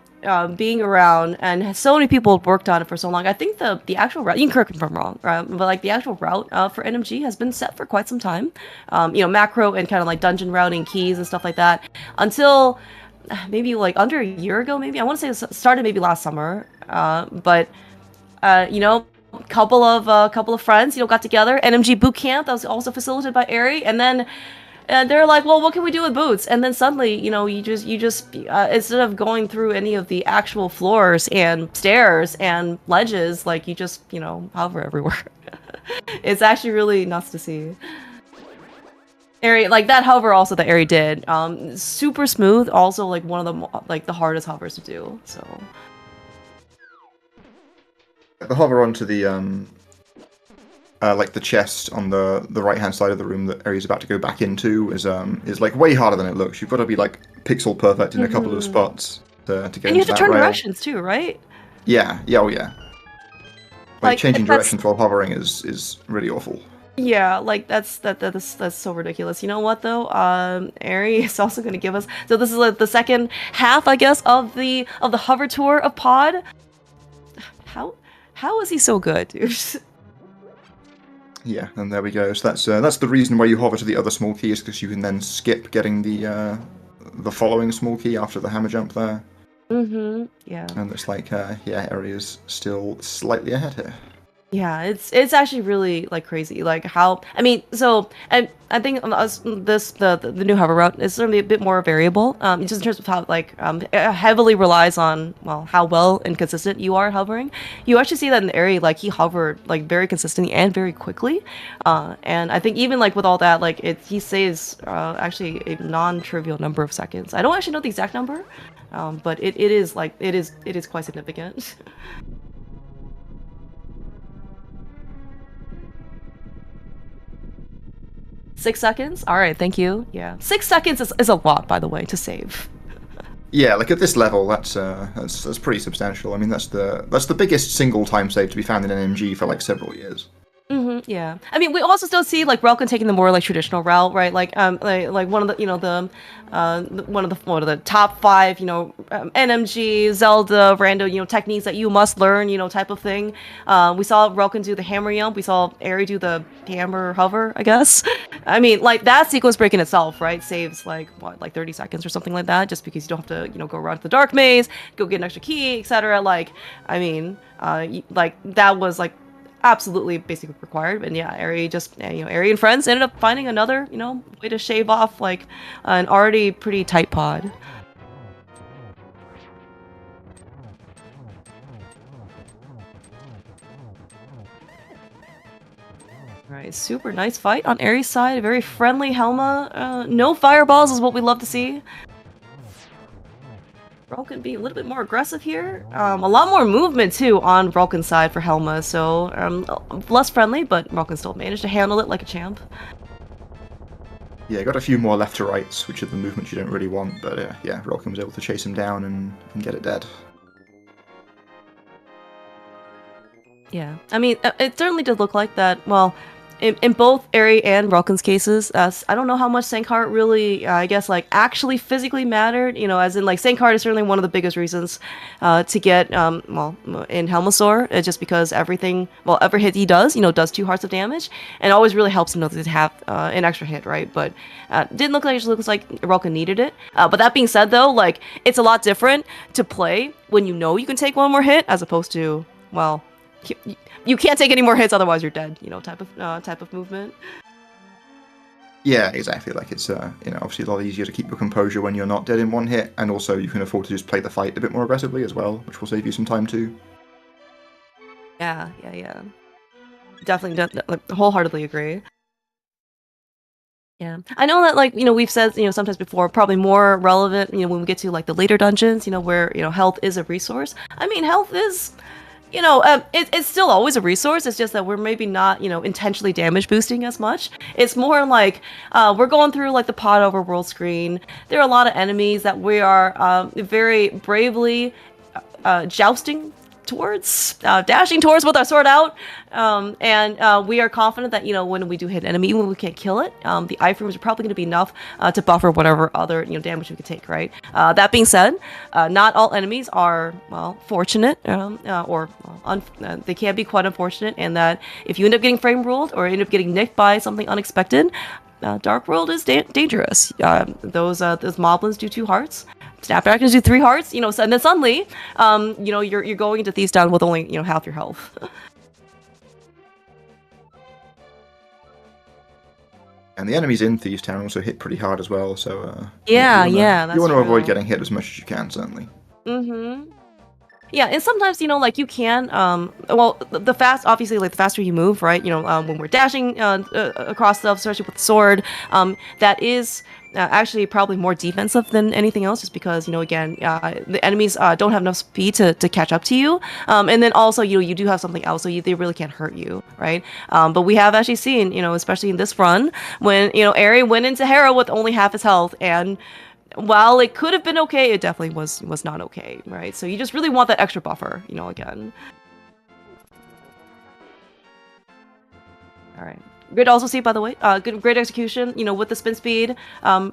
being around and so many people have worked on it for so long, I think the actual route, you can correct me if I'm wrong, but like the actual route for NMG has been set for quite some time. You know, macro and kind of like dungeon routing keys and stuff like that until maybe like under a year ago, maybe. I want to say it started maybe last summer, but you know, couple of friends, you know, got together, NMG boot camp that was also facilitated by Eri, and then they're like, well, what can we do with boots? And then suddenly, you know, you just instead of going through any of the actual floors and stairs and ledges, like you just, you know, hover everywhere. It's actually really nuts to see. Eri, like that hover also that Eri did, super smooth, also like one of the hardest hovers to do, so. The hover onto the like the chest on the right hand side of the room that Eri's about to go back into is like way harder than it looks. You've got to be like pixel perfect in a couple of spots to get into that rail. And you have to turn directions too, right? Yeah, oh yeah. Like changing directions while hovering is really awful. Yeah, like that's so ridiculous. You know what though? Eri is also going to give us. So this is like the second half, I guess, of the hover tour of Pod. How is he so good, dude? Yeah, and there we go. So that's the reason why you hover to the other small key, is because you can then skip getting the following small key after the hammer jump there. Mm-hmm. Yeah. And it's like, yeah, Eri is still slightly ahead here. Yeah, it's actually really like crazy, like how so I think the new hover route is certainly a bit more variable, just in terms of how like it heavily relies on how well and consistent you are hovering. You actually see that in the area, like he hovered like very consistently and very quickly, and I think even like with all that, like he saves actually a non-trivial number of seconds. I don't actually know the exact number, but it is quite significant. 6 seconds? Alright, thank you. Yeah. 6 seconds is a lot, by the way, to save. Yeah, like at this level, that's pretty substantial. I mean, that's the biggest single time save to be found in NMG for like several years. Yeah. I mean, we also still see like Relkin taking the more like traditional route, right? Like one of the one of the top 5 NMG Zelda rando techniques that you must learn type of thing. We saw Relkin do the hammer yump. We saw Eri do the hammer hover, I guess. I mean, like that sequence break in itself, right? Saves like what, like 30 seconds or something like that, just because you don't have to go around to the dark maze, go get an extra key, etc. Like, I mean, like that was like absolutely basically required. And yeah, Eri just Eri and friends ended up finding another way to shave off like an already pretty tight pod. Right, super nice fight on Eri's side. Very friendly Helma. No fireballs is what we love to see. Relkin be a little bit more aggressive here. A lot more movement too on Relkin's side for Helma, so less friendly, but Relkin still managed to handle it like a champ. Yeah, got a few more left to rights, which are the movements you don't really want, but yeah, Relkin was able to chase him down and get it dead. Yeah, I mean, it certainly did look like that. Well, in both Eri and Relkin's cases, I don't know how much Sankheart really, I guess, like, actually physically mattered, as in, like, Sankheart is certainly one of the biggest reasons to get, well, in Helmasaur, just because everything, well, every hit he does, does 2 hearts of damage, and it always really helps him to have an extra hit, right? But didn't look like it looks like Relkin needed it. But that being said, though, like, it's a lot different to play when you know you can take one more hit, as opposed to, well, you can't take any more hits, otherwise you're dead. Type of movement. Yeah, exactly. Like it's obviously a lot easier to keep your composure when you're not dead in one hit, and also you can afford to just play the fight a bit more aggressively as well, which will save you some time too. Yeah. Definitely, wholeheartedly agree. Yeah, I know that we've said sometimes before, probably more relevant when we get to like the later dungeons, where health is a resource. I mean, health is. It's still always a resource. It's just that we're maybe not, intentionally damage boosting as much. It's more like we're going through like the pod overworld screen. There are a lot of enemies that we are very bravely jousting towards, dashing towards with our sword out, and we are confident that when we do hit an enemy, even when we can't kill it, the iframes are probably going to be enough to buffer whatever other damage we could take. Right. That being said, not all enemies are fortunate, or they can be quite unfortunate, and that if you end up getting frame ruled or end up getting nicked by something unexpected, Dark World is dangerous. Those moblins do 2 hearts. Snapdragons do 3 hearts, and then suddenly, you're going into Thieves Down with only, half your health. And the enemies in Thieves Town also hit pretty hard as well, so that's you want to true. avoid getting hit as much as you can, certainly. Yeah, and sometimes like you can well, the obviously like the faster you move, right? When we're dashing across stuff, especially with the sword, that is actually probably more defensive than anything else, just because again, the enemies don't have enough speed to catch up to you, and then also you do have something else, so they really can't hurt you, right? But we have actually seen especially in this run, when Eri went into Hera with only half his health, and while it could have been okay, it definitely was not okay, right? So you just really want that extra buffer, again. All right. Great to also see, by the way, great execution, with the spin speed. I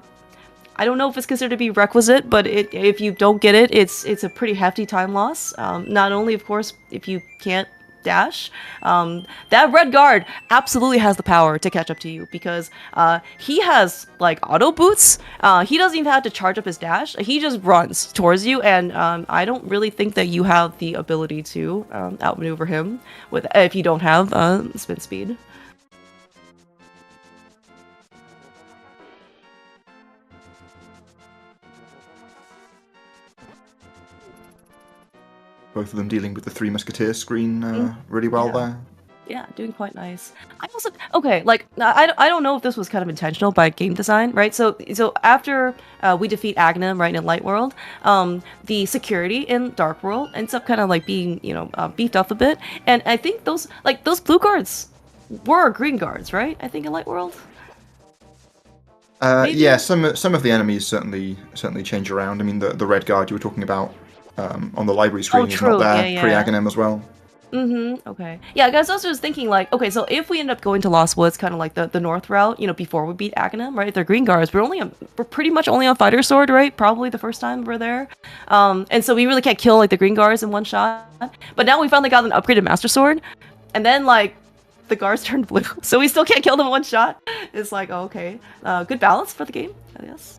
don't know if it's considered to be requisite, but if you don't get it, it's a pretty hefty time loss. Not only, of course, if you can't dash, that red guard absolutely has the power to catch up to you, because he has like auto boots. He doesn't even have to charge up his dash. He just runs towards you, and I don't really think that you have the ability to outmaneuver him if you don't have spin speed. Both of them dealing with the 3 Musketeers screen really well there. Yeah, doing quite nice. I also like I don't know if this was kind of intentional by game design, right? So after we defeat Aghanim, right, in Light World, the security in Dark World ends up kind of like being beefed up a bit, and I think those blue guards were green guards, right? I think in Light World. Maybe? Yeah, some of the enemies certainly change around. I mean, the red guard you were talking about on the library Oh, screen is not true. Yeah, there yeah. pre-Aghanim as well. Okay. Yeah, guys, I was just thinking, like, okay, so if we end up going to Lost Woods, kind of like the north route, before we beat Aghanim, right? They're green guards. We're pretty much only on Fighter Sword, right? Probably the first time we're there. And so we really can't kill, like, the green guards in one shot. But now we finally got an upgraded Master Sword. And then, like, the guards turned blue. So we still can't kill them in one shot. It's like, oh, okay. Good balance for the game, I guess.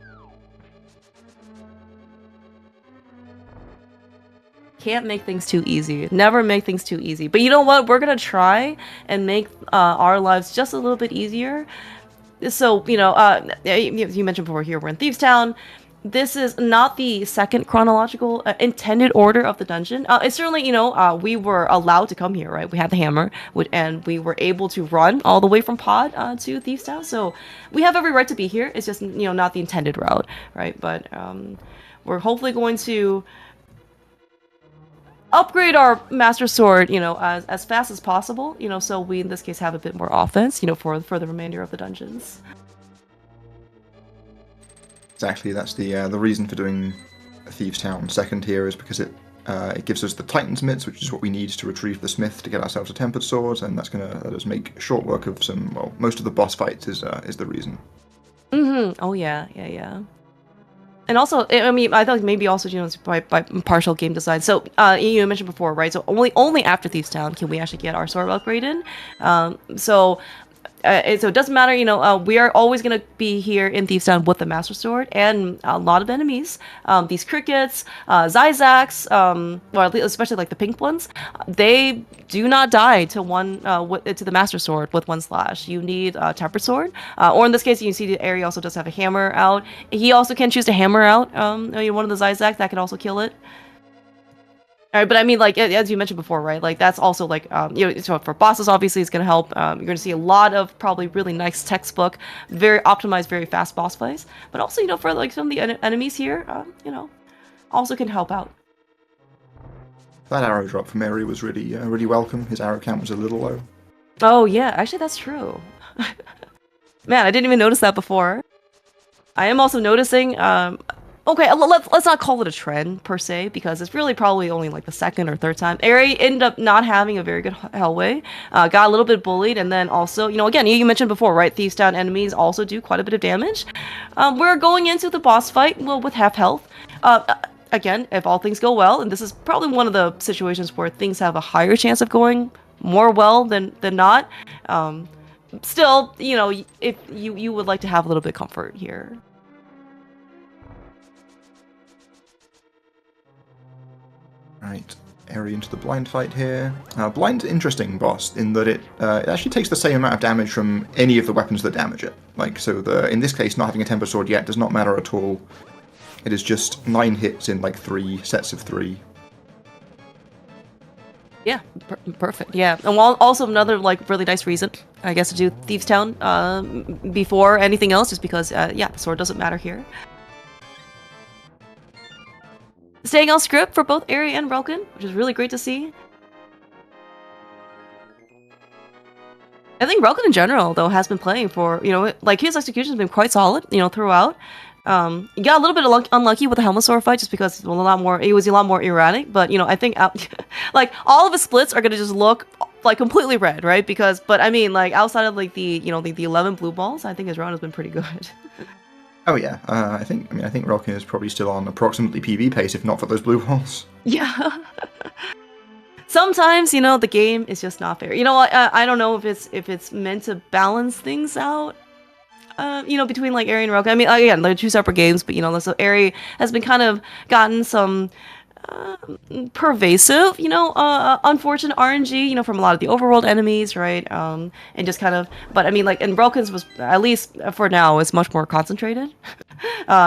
Can't make things too easy. Never make things too easy. But you know what? We're gonna try and make our lives just a little bit easier. So, you mentioned before here we're in Thieves Town. This is not the second chronological intended order of the dungeon. It's certainly, we were allowed to come here, right? We had the hammer, and we were able to run all the way from Pod to Thieves Town. So we have every right to be here. It's just, not the intended route, right? But we're hopefully going to upgrade our Master Sword, as fast as possible, so we in this case have a bit more offense, for the remainder of the dungeons. Exactly, that's the reason for doing Thieves Town second here is because it gives us the Titan's Mitts, which is what we need to retrieve the Smith to get ourselves a Tempered Sword, and that's going to let us make short work of most of the boss fights is the reason. Oh yeah. And also, I mean, I thought maybe also, it's by partial game design. So, you mentioned before, right? So only after Thieves Town can we actually get our sword upgraded. So it doesn't matter, we are always going to be here in Thieves Town with the Master Sword and a lot of enemies. These crickets, Zyzax, especially like the pink ones, they do not die to to the Master Sword with one slash. You need a Tempered Sword, or in this case, you can see the Eri also does have a hammer out. He also can choose to hammer out one of the Zyzax that can also kill it. All right, but I mean, like, as you mentioned before, right? Like, that's also, like, so for bosses, obviously, it's going to help. You're going to see a lot of probably really nice textbook, very optimized, very fast boss fights. But also, for, like, some of the enemies here, also can help out. That arrow drop from Eri was really welcome. His arrow count was a little low. Oh, yeah, actually, that's true. Man, I didn't even notice that before. I am also noticing, okay, let's not call it a trend, per se, because it's really probably only, like, the second or third time. Eri ended up not having a very good Hellway, got a little bit bullied, and then also, again, you mentioned before, right, Thieves Town enemies also do quite a bit of damage. We're going into the boss fight, with half health. Again, if all things go well, and this is probably one of the situations where things have a higher chance of going more well than not, still, if you would like to have a little bit of comfort here. Right, Eri into the blind fight here. Blind's an interesting boss in that it actually takes the same amount of damage from any of the weapons that damage it. Like, so in this case, not having a Temper Sword yet does not matter at all. It is just 9 hits in, like, 3 sets of 3. Yeah, perfect. Yeah, and also another, like, really nice reason, I guess, to do Thieves Town before anything else, is because, yeah, the sword doesn't matter here. Staying on script for both Eri and relkin, which is really great to see. I think relkin in general, though, has been playing for, like, his execution has been quite solid, throughout. He got a little bit unlucky with the helmet sword fight just because it was a lot more erratic, but, I think, like, all of his splits are going to just look, like, completely red, right? But I mean, like, outside of, like, the 11 blue balls, I think his run has been pretty good. Oh yeah, I think relkin is probably still on approximately PB pace, if not for those blue balls. Yeah. Sometimes, the game is just not fair. I don't know if it's meant to balance things out, between, like, Eri and relkin. I mean, again, they're two separate games, but, so Eri has been kind of gotten some pervasive, unfortunate RNG, from a lot of the overworld enemies, right? And just kind of, but I mean, like, and relkin's was, at least for now, is much more concentrated,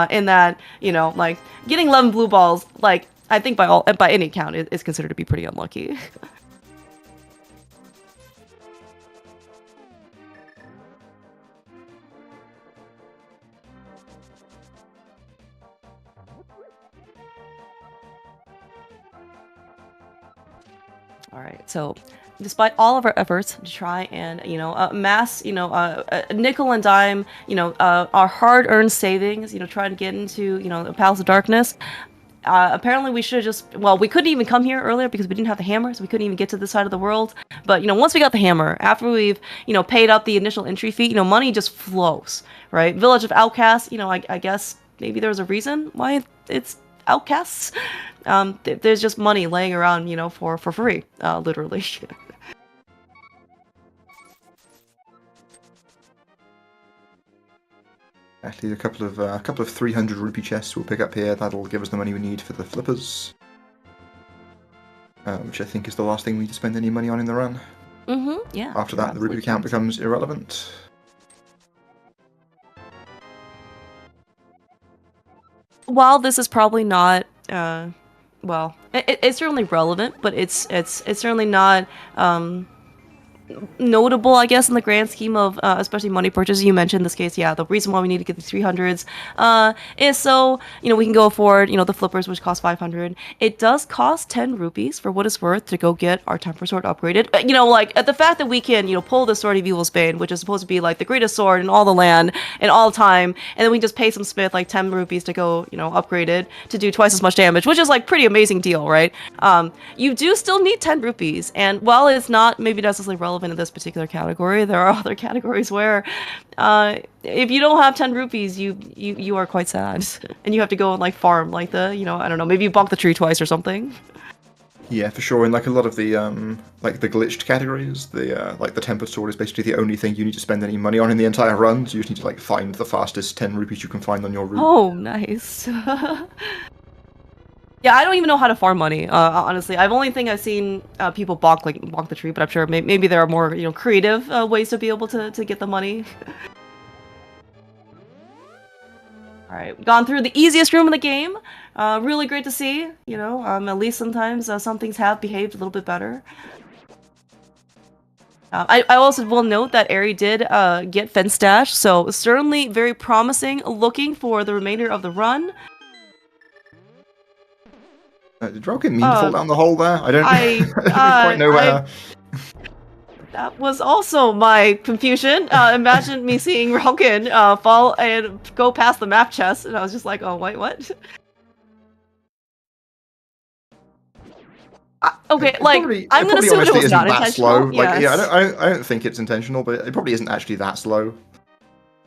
in that, like, getting 11 blue balls, like, I think by any count, is considered to be pretty unlucky. All right, so despite all of our efforts to try and amass a nickel and dime our hard-earned savings, trying to get into the Palace of Darkness. Apparently we should have just, well, we couldn't even come here earlier because we didn't have the hammer, so we couldn't even get to this side of the world. But, once we got the hammer, after we've, paid up the initial entry fee, money just flows, right? Village of Outcasts, I guess maybe there's a reason why it's outcasts. There's just money laying around, for free, literally. Actually, a couple of 300 rupee chests we'll pick up here. That'll give us the money we need for the flippers, which I think is the last thing we need to spend any money on in the run. Yeah. After that, the rupee count becomes irrelevant. While this is probably not, well, it's certainly relevant, but it's certainly not notable, I guess, in the grand scheme of especially money purchases. You mentioned in this case, yeah, the reason why we need to get the 300s is so we can go afford the flippers, which cost 500. It does cost 10 rupees for what it's worth to go get our temper sword upgraded. But, like at the fact that we can pull the Sword of Evil's Bane, which is supposed to be like the greatest sword in all the land and all time, and then we just pay some smith like 10 rupees to go upgrade it to do twice as much damage, which is like pretty amazing deal, right? You do still need 10 rupees, and while it's not maybe necessarily relevant in this particular category, there are other categories where if you don't have 10 rupees, you are quite sad, and you have to go and like farm like the I don't know, maybe you bonk the tree twice or something. Yeah, for sure. In like a lot of the like the glitched categories, the like the tempered sword is basically the only thing you need to spend any money on in the entire run. So you just need to like find the fastest 10 rupees you can find on your route. Oh, nice. Yeah, I don't even know how to farm money. Honestly, I've seen people bonk the tree, but I'm sure maybe there are more creative ways to be able to get the money. All right, gone through the easiest room in the game. Really great to see. At least sometimes some things have behaved a little bit better. I also will note that Eri did get Fence Dash, so certainly very promising looking for the remainder of the run. Did Relkin mean to fall down the hole there? I don't quite know where. That was also my confusion. Imagine me seeing Relkin fall and go past the map chest, and I was just like, oh, wait, what? Okay, I'm gonna assume it was not intentional. Like, yeah, I don't think it's intentional, but it probably isn't actually that slow.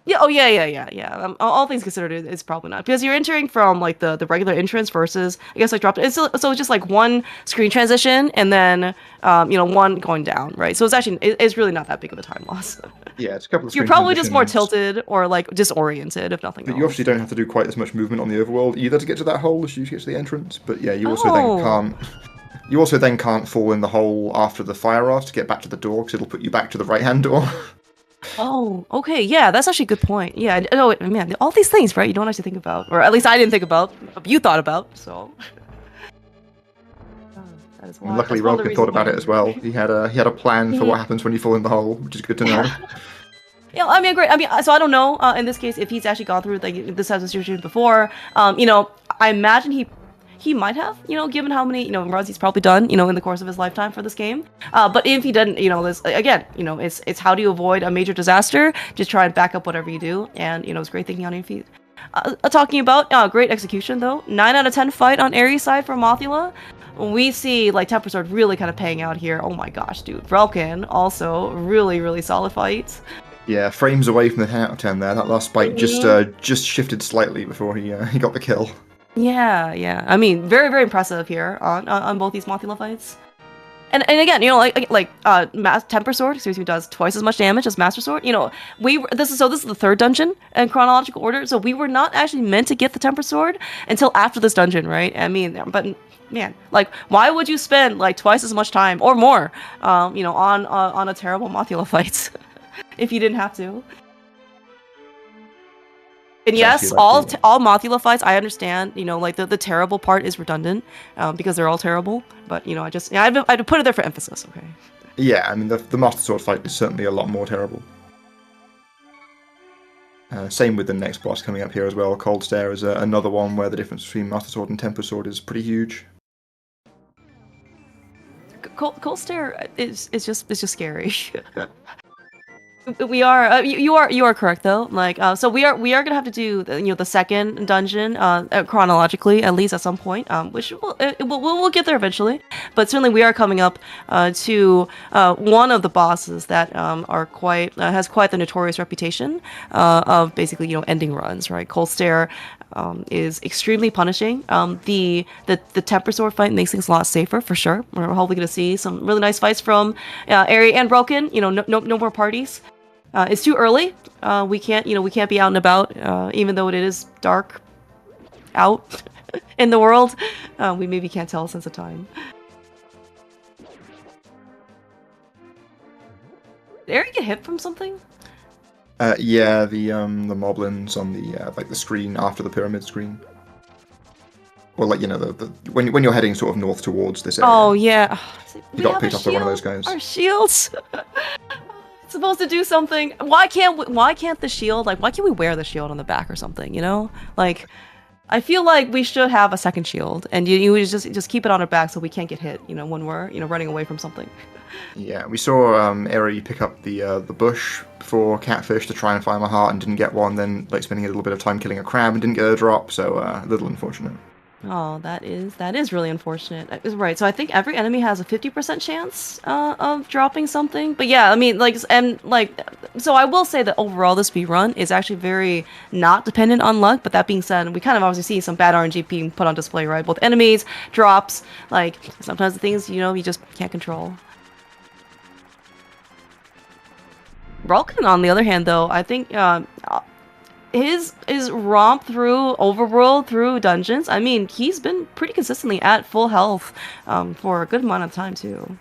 Yeah. Oh, yeah. All things considered, it's probably not, because you're entering from like the regular entrance versus I guess like dropped. So it's just like one screen transition and then one going down, right? So it's actually it's really not that big of a time loss. Yeah, it's a couple of. You're probably just more tilted or like disoriented, if nothing else. But you obviously don't have to do quite as much movement on the overworld either to get to that hole as you get to the entrance. But yeah, you also then can't. You also then can't fall in the hole after the fire rod to get back to the door because it'll put you back to the right-hand door. Oh, okay, yeah, that's actually a good point. Yeah, oh man, all these things, right? You don't actually think about, or at least I didn't think about, but you thought about. So. That is why, luckily, Relkin thought about it as well. He had a plan for what happens when you fall in the hole, which is good to know. Yeah, I mean, great. I mean, so I don't know in this case if he's actually gone through like this type of situation before. I imagine he might have, given how many, runs he's probably done, in the course of his lifetime for this game. But if he didn't, this again, it's how do you avoid a major disaster? Just try and back up whatever you do, and it's great thinking on your feet. Talking about great execution though, 9 out of 10 fight on Ares side for Mothula. We see like Temper Sword really kind of paying out here. Oh my gosh, dude, Relkin also really solid fight. Yeah, frames away from the 10 out of 10 there. That last spike just shifted slightly before he got the kill. Yeah. I mean, very impressive here on both these Mothula fights. And again, Temper Sword, does twice as much damage as Master Sword. This is the third dungeon in chronological order, so we were not actually meant to get the Temper Sword until after this dungeon, right? I mean, but man, like, why would you spend like twice as much time or more, on a terrible Mothula fight if you didn't have to? And yes, all Mothula fights, I understand, like the terrible part is redundant, because they're all terrible. But, I'd put it there for emphasis, okay? Yeah, I mean, the Master Sword fight is certainly a lot more terrible. Same with the next boss coming up here as well. Cold Stare is another one where the difference between Master Sword and Temper Sword is pretty huge. Cold Stare is just scary. We are you are correct though. Like so we are gonna have to do the second dungeon chronologically at least at some point. Which we'll get there eventually. But certainly we are coming up to one of the bosses that are quite has quite the notorious reputation of basically ending runs. Right, Cold Stare is extremely punishing. The temper sword fight makes things a lot safer for sure. We're hopefully gonna see some really nice fights from Eri and Relkin. No more parties. It's too early. We can't be out and about, even though it is dark out in the world. We maybe can't tell a sense of time. Did Eri get hit from something? Yeah, the moblins on the like the screen after the pyramid screen. Or like the when you're heading sort of north towards this area. Oh yeah. You got picked up by one of those guys. Our shields. It's supposed to do something. Why can't the shield, like, why can't we wear the shield on the back or something, Like, I feel like we should have a second shield, and you just keep it on our back so we can't get hit, when we're, running away from something. Yeah, we saw Eri pick up the bush for catfish to try and find a heart and didn't get one, then, like, spending a little bit of time killing a crab and didn't get a drop, so a little unfortunate. Oh, that is really unfortunate. Right, so I think every enemy has a 50% chance of dropping something. But yeah, I mean, so I will say that overall the speedrun is actually very not dependent on luck. But that being said, we kind of obviously see some bad RNG being put on display, right? Both enemies, drops, like sometimes the things you just can't control. Relkin, on the other hand, though, I think his romp through overworld, through dungeons, I mean, he's been pretty consistently at full health for a good amount of time, too.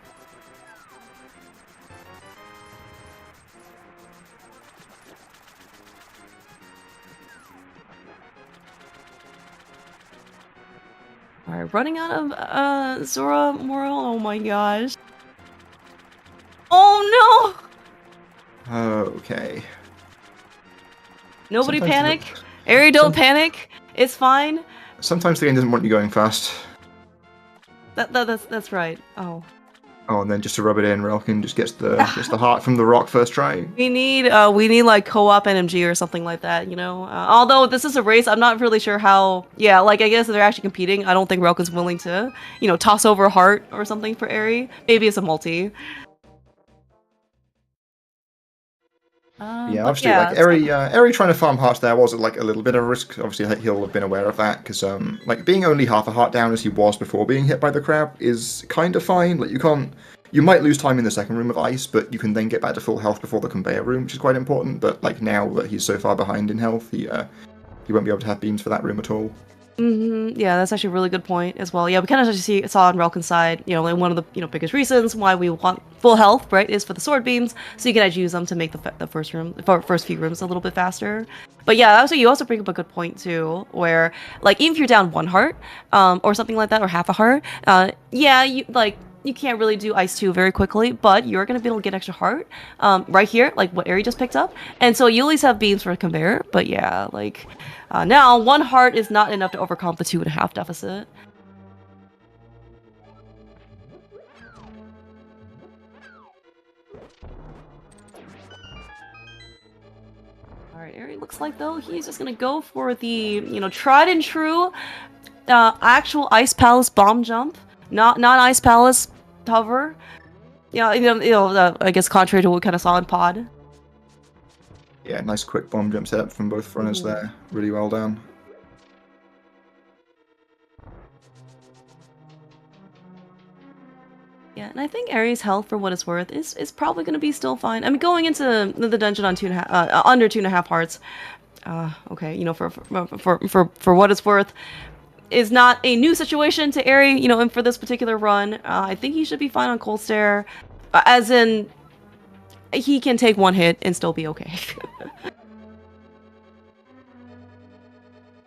Alright, running out of Zora Moral, oh my gosh. Oh no! Okay. Nobody panic. Eri, don't panic. It's fine. Sometimes the game doesn't want you going fast. That's right. Oh. Oh, and then just to rub it in, Relkin just gets the heart from the rock first try. We need like co-op NMG or something like that, Although this is a race, I'm not really sure how. Yeah, like I guess if they're actually competing, I don't think Relkin's willing to, toss over a heart or something for Eri. Maybe it's a multi. Yeah, obviously, like Eri trying to farm hearts there was like a little bit of a risk. Obviously, he'll have been aware of that because like being only half a heart down as he was before being hit by the crab is kind of fine. Like you might lose time in the second room of ice, but you can then get back to full health before the conveyor room, which is quite important. But like now that he's so far behind in health, he won't be able to have beams for that room at all. Yeah, that's actually a really good point as well. Yeah, we kind of saw on Relkin's side, like one of the biggest reasons why we want full health, right, is for the sword beams, so you can actually use them to make the first few rooms a little bit faster. But yeah, also you also bring up a good point too, where like even if you're down one heart, or something like that, or half a heart, yeah, you can't really do Ice 2 very quickly, but you're going to be able to get extra heart right here, like what Eri just picked up. And so you at least have beams for a conveyor, but yeah, like now one heart is not enough to overcome the 2.5 deficit. Alright, Eri looks like though he's just going to go for the, tried and true actual Ice Palace bomb jump, not Ice Palace hover. I guess contrary to what we kind of saw in Pod. Yeah, nice quick bomb jump setup from both runners there. Really well done. Yeah, and I think Eri's health, for what it's worth, is probably going to be still fine. I mean, going into the dungeon on under 2.5 hearts, okay, for what it's worth, is not a new situation to Eri, and for this particular run, I think he should be fine on Cold Stare, as in, he can take one hit and still be okay.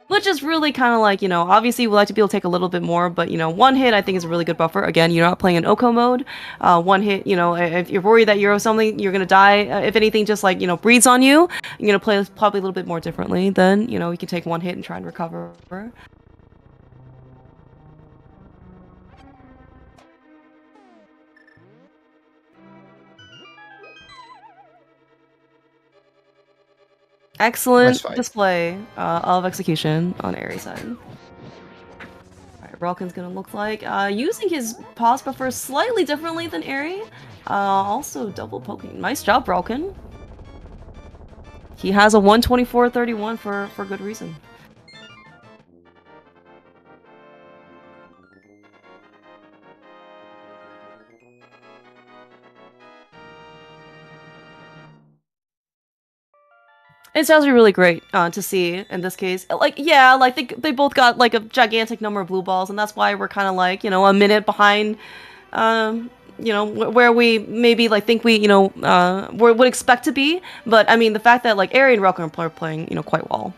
Which is really kind of like, obviously we like to be able to take a little bit more, but, one hit I think is a really good buffer. Again, you're not playing in Oko mode. One hit, if you're worried that you're something, you're going to die. If anything just like, breathes on you, you're going to play probably a little bit more differently. Then, you can take one hit and try and recover. Excellent fight. display of execution on Aries' side. Alright, Relkin's gonna look like using his pause buffer slightly differently than Eri. Also double poking. Nice job, Relkin. He has a 124-31 for good reason. It's actually really great to see in this case. Like, yeah, like they both got like a gigantic number of blue balls, and that's why we're kind of like, you know, a minute behind, you know, where we maybe like think we, you know, would expect to be. But I mean, the fact that like Eri and Relkin are playing, you know, quite well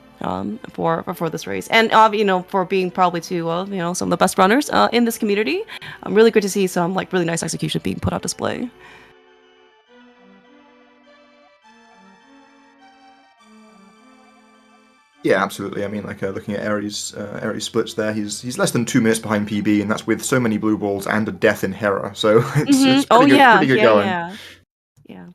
for this race, and you know, for being probably two of, you know, some of the best runners in this community. Really good to see some like really nice execution being put on display. Yeah, absolutely. I mean, like looking at Aries' splits there, he's less than 2 minutes behind PB, and that's with so many blue balls and a death in Hera. So it's pretty good going. Yeah,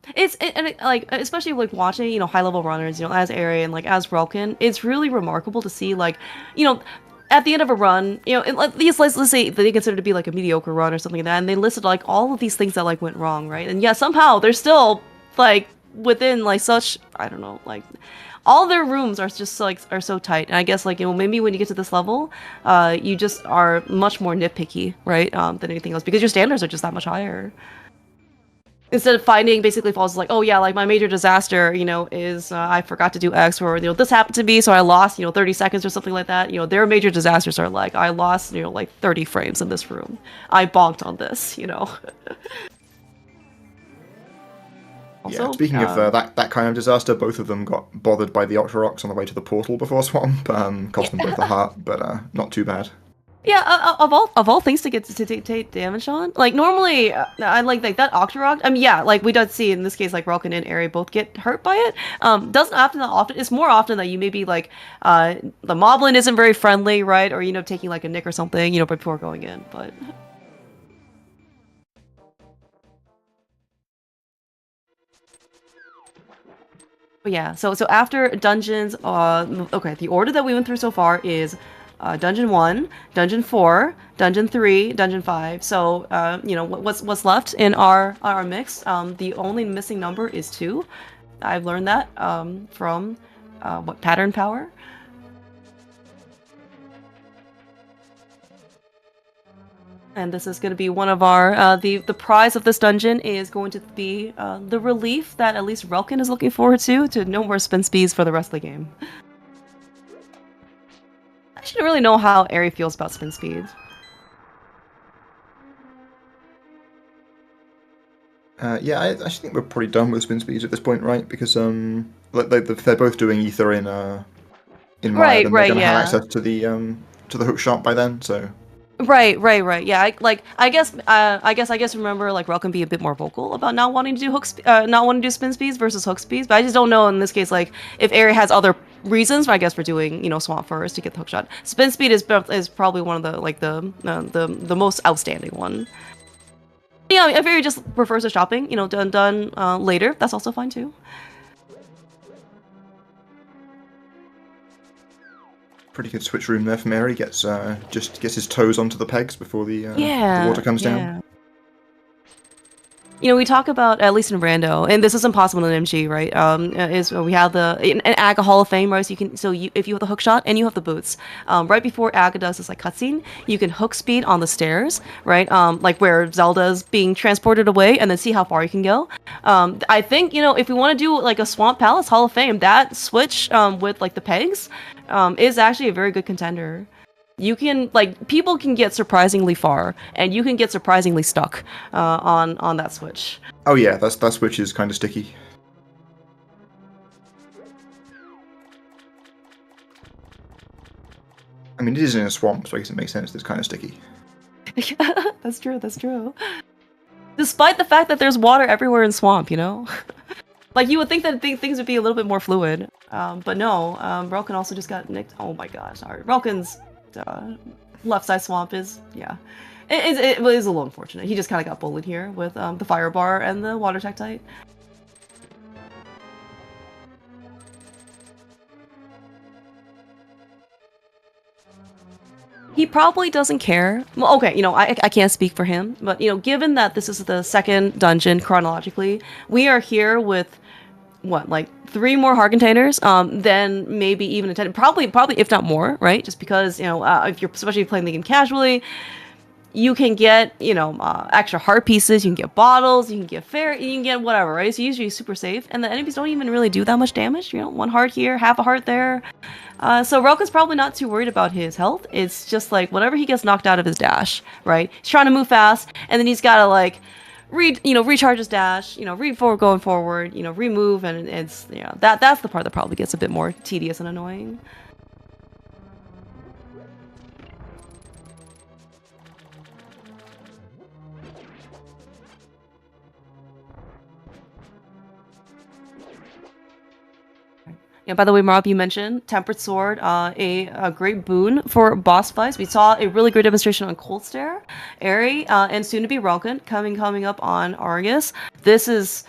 like especially like watching, you know, high level runners, you know, as Eri and like as Relkin, it's really remarkable to see like, you know, at the end of a run, you know, let's say they consider to be like a mediocre run or something like that, and they listed like all of these things that like went wrong, right? And yeah, somehow they're still like within like such, I don't know, like all their rooms are just like are so tight. And I guess like, you know, maybe when you get to this level, you just are much more nitpicky, right? Than anything else, because your standards are just that much higher. Instead of finding basically falls like, oh yeah, like my major disaster, you know, is I forgot to do X, or, you know, this happened to me, so I lost, you know, 30 seconds or something like that. You know, their major disasters are like, I lost, you know, like 30 frames in this room. I bonked on this, you know. Also, yeah, speaking of that kind of disaster, both of them got bothered by the Octoroks on the way to the portal before Swamp. Cost them both a heart, but not too bad. Yeah, of all things to get to take damage on, like normally I like that Octorok. I mean, yeah, like we don't see in this case like Relkin and Eri both get hurt by it. Doesn't happen that often. It's more often that you maybe like the Moblin isn't very friendly, right? Or, you know, taking like a nick or something, you know, before going in, but. But yeah, so after dungeons, okay, the order that we went through so far is Dungeon 1, Dungeon 4, Dungeon 3, Dungeon 5. So, you know, what's left in our mix? The only missing number is 2. I've learned that from what, Pattern Power? And this is going to be one of our, the prize of this dungeon is going to be the relief that at least Relkin is looking forward to no more spin speeds for the rest of the game. I actually don't really know how Eri feels about spin speeds. Yeah, I actually think we're pretty done with spin speeds at this point, right? Because they're both doing ether in Maya, and they're gonna have access to the hook shot by then, so. Right. Yeah, I guess remember like Relkin be a bit more vocal about not wanting to do not wanting to do spin speeds versus hook speeds, but I just don't know in this case like if Eri has other reasons, I guess, for doing, you know, Swamp first to get the hook shot. Spin speed is probably one of the like the most outstanding one. Yeah, if Eri just prefers to shopping, you know, done later, that's also fine too. Pretty good switch room there from Eri. Just gets his toes onto the pegs before the water comes down. You know, we talk about, at least in Rando, and this isn't possible in NMG, right? Is we have an Aga Hall of Fame, right? So if you have the hook shot and you have the boots, right before Aga does this like cutscene, you can hook speed on the stairs, right? Like where Zelda's being transported away, and then see how far you can go. I think, you know, if we want to do like a Swamp Palace Hall of Fame, that switch with like the pegs is actually a very good contender. You can, like, people can get surprisingly far, and you can get surprisingly stuck on that switch. Oh yeah, that switch is kind of sticky. I mean, it is in a swamp, so I guess it makes sense. It's kind of sticky. That's true. Despite the fact that there's water everywhere in swamp, you know? Like, you would think that things would be a little bit more fluid. But no, Relkin also just got nicked. Oh my gosh, sorry. Relkin's left side swamp is, yeah. It is a little unfortunate. He just kind of got bullied here with the fire bar and the water Tektite. He probably doesn't care. Well, okay, I can't speak for him, but given that this is the second dungeon chronologically, we are here with what, like 3 more heart containers, then maybe even a 10, probably if not more, right? Just because if you're especially playing the game casually, you can get extra heart pieces, you can get bottles, you can get you can get whatever, right? So usually super safe, and the enemies don't even really do that much damage. 1 heart here, half a heart there. So Relkin's probably not too worried about his health. It's just like whatever he gets knocked out of his dash, right? He's trying to move fast, and then he's gotta like recharge his dash, read forward, going forward, remove, and it's that's the part that probably gets a bit more tedious and annoying. Yeah, by the way, Marab, you mentioned Tempered Sword, a great boon for boss fights. We saw a really great demonstration on Cold Stare, Eri, and soon to be Relkin coming up on Argus. This is,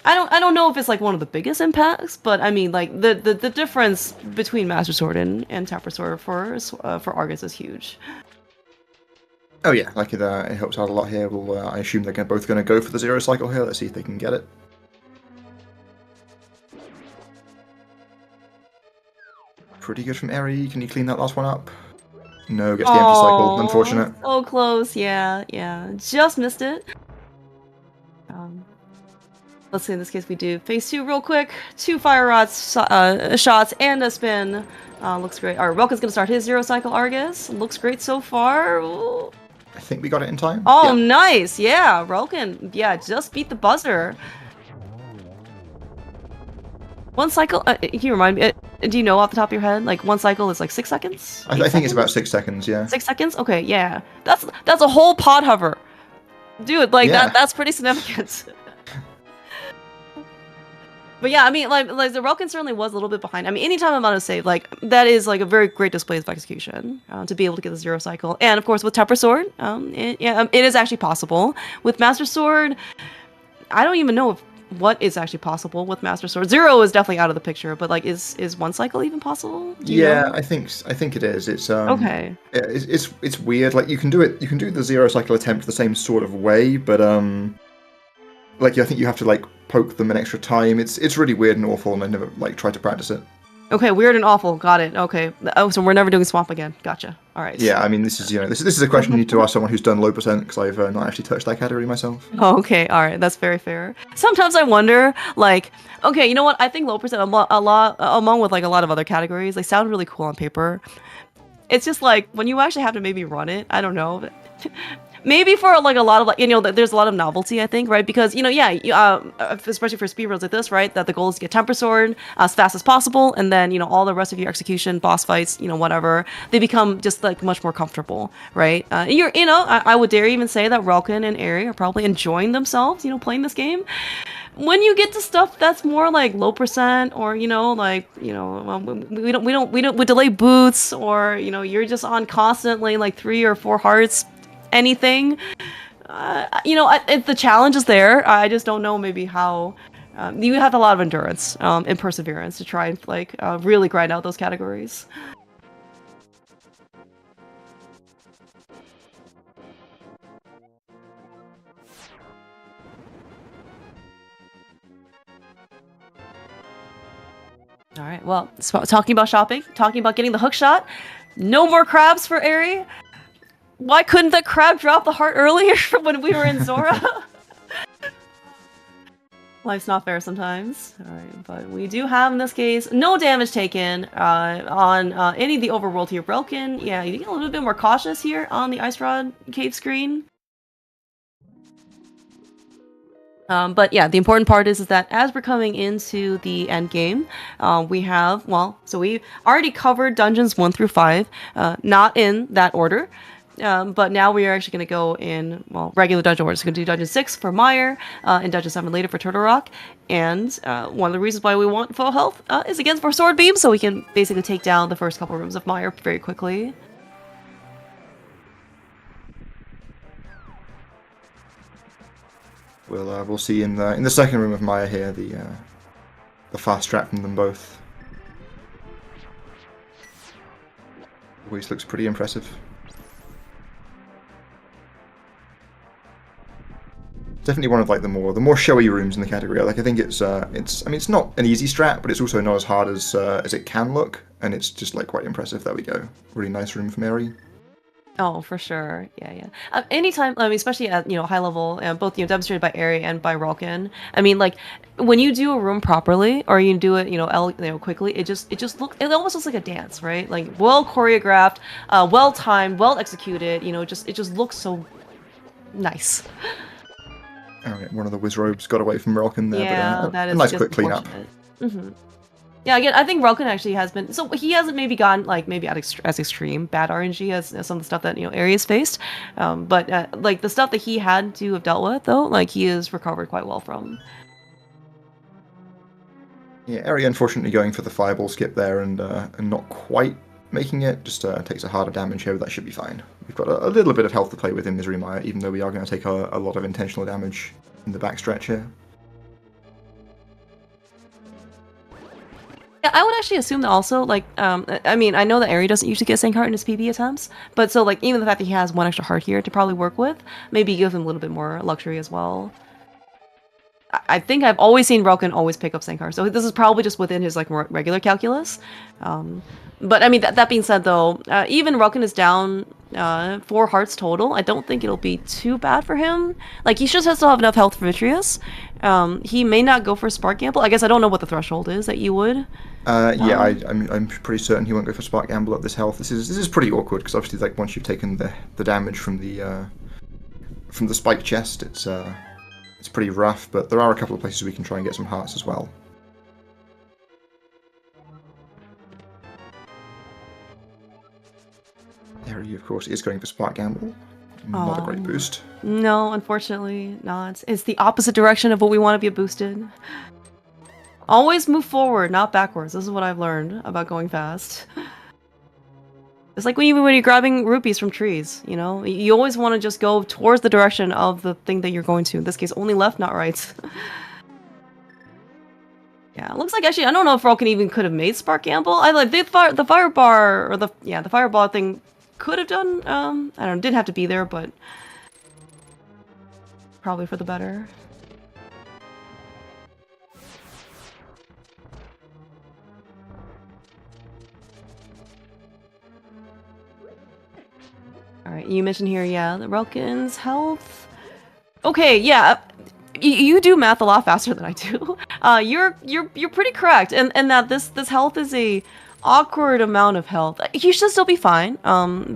I don't know if it's like one of the biggest impacts, but I mean like the difference between Master Sword and Tempered Sword for Argus is huge. Oh yeah, like it helps out a lot here. Well, I assume they're both going to go for the 0 cycle here. Let's see if they can get it. Pretty good from Eri. Can you clean that last one up? No, gets the empty cycle. Unfortunate. So close. Yeah. Just missed it. Let's see, in this case we do phase 2 real quick. 2 fire rods, shots, and a spin. Looks great. Alright, Relkin's gonna start his 0 cycle Argus. Looks great so far. Ooh. I think we got it in time. Oh, yeah. Nice. Yeah, Relkin. Yeah, just beat the buzzer. 1 cycle, can you remind me, do you know off the top of your head, like 1 cycle is like 6 seconds? I think it's about 6 seconds, yeah. 6 seconds? Okay, yeah. That's a whole pod hover. Dude, like that's pretty significant. But yeah, I mean, like the Relkin certainly was a little bit behind. I mean, anytime I'm on a save, like that is like a very great display of execution to be able to get the 0 cycle. And of course, with Temper Sword, it is actually possible. With Master Sword, I don't even know if what is actually possible with Master Sword. 0 is definitely out of the picture, but like, is 1 cycle even possible? Do you know? I think it is. It's okay. It's weird. Like you can do it. You can do the 0 cycle attempt the same sort of way, but like I think you have to like poke them an extra time. It's really weird and awful, and I never like tried to practice it. Okay, weird and awful. Got it. Okay. Oh, so we're never doing Swamp again. Gotcha. All right. Yeah, I mean, this is a question you need to ask someone who's done low percent, because I've not actually touched that category myself. Oh, okay. All right. That's very fair. Sometimes I wonder, like, okay, you know what? I think low percent a lot among with like a lot of other categories, they sound really cool on paper. It's just like when you actually have to maybe run it. I don't know. Maybe for like a lot of like there's a lot of novelty, I think, right? Because especially for speedruns like this, right? That the goal is to get Temper Sword as fast as possible, and then all the rest of your execution, boss fights, whatever, they become just like much more comfortable, right? I would dare even say that Relkin and Eri are probably enjoying themselves, playing this game. When you get to stuff that's more like low percent, or we don't delay boots, or you're just on constantly like 3 or 4 hearts. Anything, the challenge is there. I just don't know maybe how. You have a lot of endurance and perseverance to try and like really grind out those categories. All right. Well, talking about shopping, talking about getting the hook shot. No more crabs for Eri. Why couldn't that crab drop the heart earlier when we were in Zora? Life's not fair sometimes. Alright, but we do have, in this case, no damage taken on any of the overworld here. Relkin, yeah, you get a little bit more cautious here on the Ice Rod cave screen. But yeah, the important part is that as we're coming into the end game, we have, so we already covered dungeons 1 through 5, not in that order. But now we are actually going to go in, regular dungeon order. So we're going to do Dungeon 6 for Meyer, and Dungeon 7 later for Turtle Rock. And one of the reasons why we want full health is again for Sword Beam, so we can basically take down the first couple rooms of Meyer very quickly. We'll see in the second room of Meyer here the fast trap from them both. Always looks pretty impressive. Definitely one of like the more showy rooms in the category. Like I think it's I mean it's not an easy strat, but it's also not as hard as it can look, and it's just like quite impressive. There we go. Really nice room for Mary. Oh, for sure. Yeah, yeah. Anytime, I mean, especially at, high level, both, demonstrated by Eri and by Relkin. I mean, like, when you do a room properly, or you do it, quickly, it almost looks like a dance, right? Like, well choreographed, well timed, well executed, it just looks so nice. Oh, yeah, one of the whiz robes got away from Relkin there, Yeah, but that a is nice just quick cleanup. unfortunate. Yeah, again, I think Relkin actually has been, so he hasn't maybe gone like maybe as extreme bad RNG as some of the stuff that Ares faced, but like the stuff that he had to have dealt with though, like he has recovered quite well from. Yeah, Eri unfortunately going for the fireball skip there and not quite making it. Just takes a harder damage here, but that should be fine. We've got a little bit of health to play with in Misery Mire, even though we are going to take a lot of intentional damage in the backstretch here. Yeah, I would actually assume that also, like, I mean, I know that Eri doesn't usually get Sank Heart in his PB attempts, but so, like, even the fact that he has one extra heart here to probably work with, maybe gives him a little bit more luxury as well. I think I've always seen Relkin always pick up Sank Heart, so this is probably just within his, like, more regular calculus. But, I mean, that being said, though, even Relkin is down 4 hearts total. I don't think it'll be too bad for him. Like, he should still have enough health for Vitreous. He may not go for Spark Gamble. I guess I don't know what the threshold is that you would. Yeah, I'm pretty certain he won't go for Spark Gamble at this health. This is pretty awkward because obviously, like, once you've taken the damage from the spike chest, it's pretty rough. But there are a couple of places we can try and get some hearts as well. Eri, of course, is going for Spark Gamble. Not a great boost. No, unfortunately not. It's the opposite direction of what we want to be boosted. Always move forward, not backwards. This is what I've learned about going fast. It's like when you're grabbing rupees from trees, You always want to just go towards the direction of the thing that you're going to. In this case, only left, not right. Yeah, it looks like actually, I don't know if Relkin even could have made Spark Gamble. I like the fire bar, or the fireball thing could have done, I don't know, didn't have to be there, but probably for the better. Alright, you mentioned here, yeah, the Relkin's health. Okay, yeah, you do math a lot faster than I do. You're pretty correct, and that this health is a awkward amount of health. He should still be fine,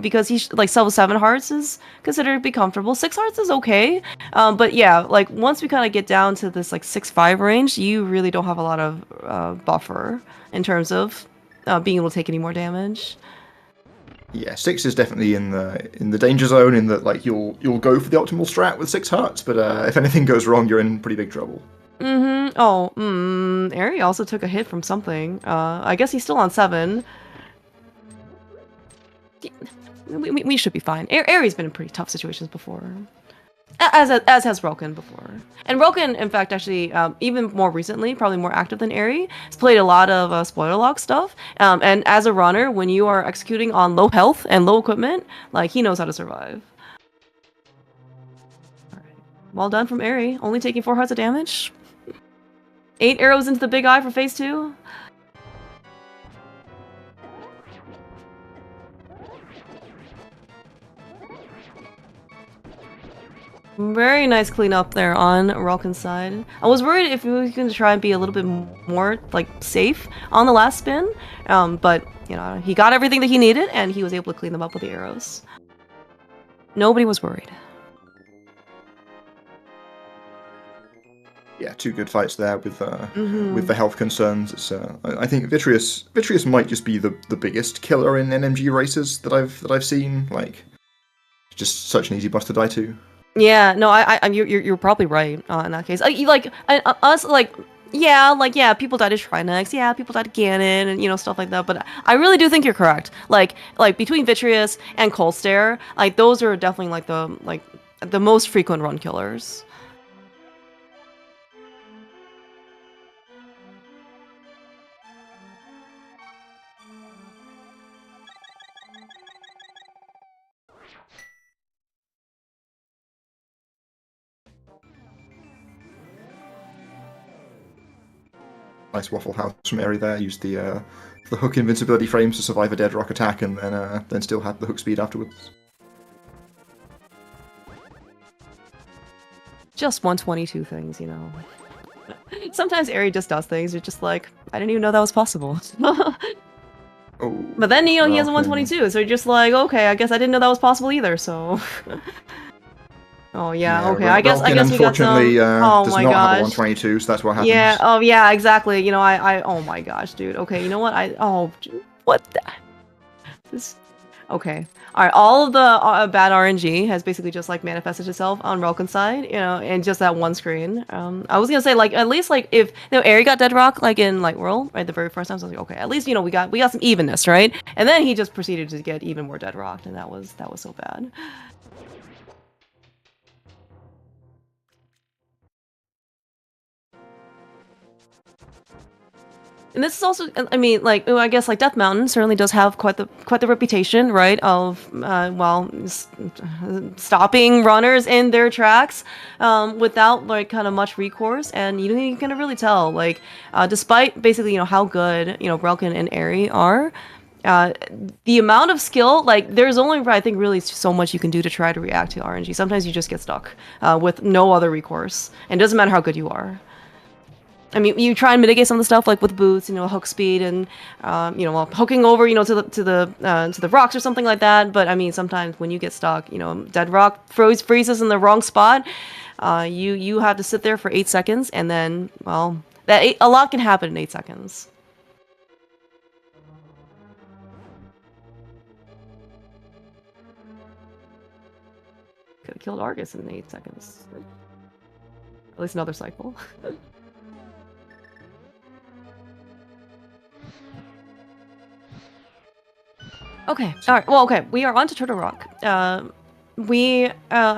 because he's like 7 hearts is considered to be comfortable. 6 hearts is okay, but yeah, like once we kind of get down to this like 6-5 range, you really don't have a lot of buffer in terms of being able to take any more damage. Yeah, 6 is definitely in the danger zone. In that, like you'll go for the optimal strat with 6 hearts, but if anything goes wrong, you're in pretty big trouble. Oh, Eri also took a hit from something. I guess he's still on 7. We should be fine. Eri's been in pretty tough situations before. As has Relkin before. And Relkin, in fact, actually, even more recently, probably more active than Eri, has played a lot of spoiler lock stuff. And as a runner, when you are executing on low health and low equipment, like, he knows how to survive. Alright. Well done from Eri. Only taking 4 hearts of damage. 8 arrows into the big eye for phase 2. Very nice cleanup there on Relkin's side. I was worried if he was going to try and be a little bit more, like, safe on the last spin, but, he got everything that he needed, and he was able to clean them up with the arrows. Nobody was worried. Yeah, 2 good fights there with the health concerns. It's I think Vitreous might just be the biggest killer in NMG races that I've seen. Like, just such an easy boss to die to. Yeah, no, you're probably right in that case. Yeah, people died to Trinex, yeah, people died to Ganon, and stuff like that. But I really do think you're correct. Like between Vitreous and Cold Stare, like those are definitely the most frequent run killers. Ice Waffle House from Eri there. Used the hook invincibility frames to survive a dead rock attack, and then still had the hook speed afterwards. Just 122 things, you know. Sometimes Eri just does things. You're just like, I didn't even know that was possible. Oh, but then, you know, he has a well, 122, so you're just like, okay, I guess I didn't know that was possible either, so... Oh, yeah, okay, I guess we got some... unfortunately, oh does my not gosh. have a 122, so that's what happens. Yeah, oh, yeah, exactly. You know, oh my gosh, dude. Okay, you know what? What the... This... Okay. Alright, all of the bad RNG has basically just, like, manifested itself on Relkin's side, you know, and just that one screen. I was gonna say, like, at least, like, if, you know, Eri got dead rock, like, in Light World, right, the very first time, so I was like, okay, at least, you know, we got some evenness, right? And then he just proceeded to get even more dead rocked, and that was so bad. And this is also, I mean, like, I guess, like, Death Mountain certainly does have quite the reputation, right, of, well, stopping runners in their tracks without, like, kind of much recourse, and you can really tell, like, despite basically, you know, how good, you know, Relkin and Eri are, the amount of skill, like, there's only, I think, really so much you can do to try to react to RNG. Sometimes you just get stuck with no other recourse, and it doesn't matter how good you are. I mean, you try and mitigate some of the stuff, like with boots, you know, hook speed, and you know, hooking over, you know, to the rocks or something like that. But I mean, sometimes when you get stuck, you know, dead rock freezes in the wrong spot. You have to sit there for 8 seconds, and then, well, a lot can happen in 8 seconds. Could have killed Argus in 8 seconds. At least another cycle. Okay, alright, well, okay, we are on to Turtle Rock. I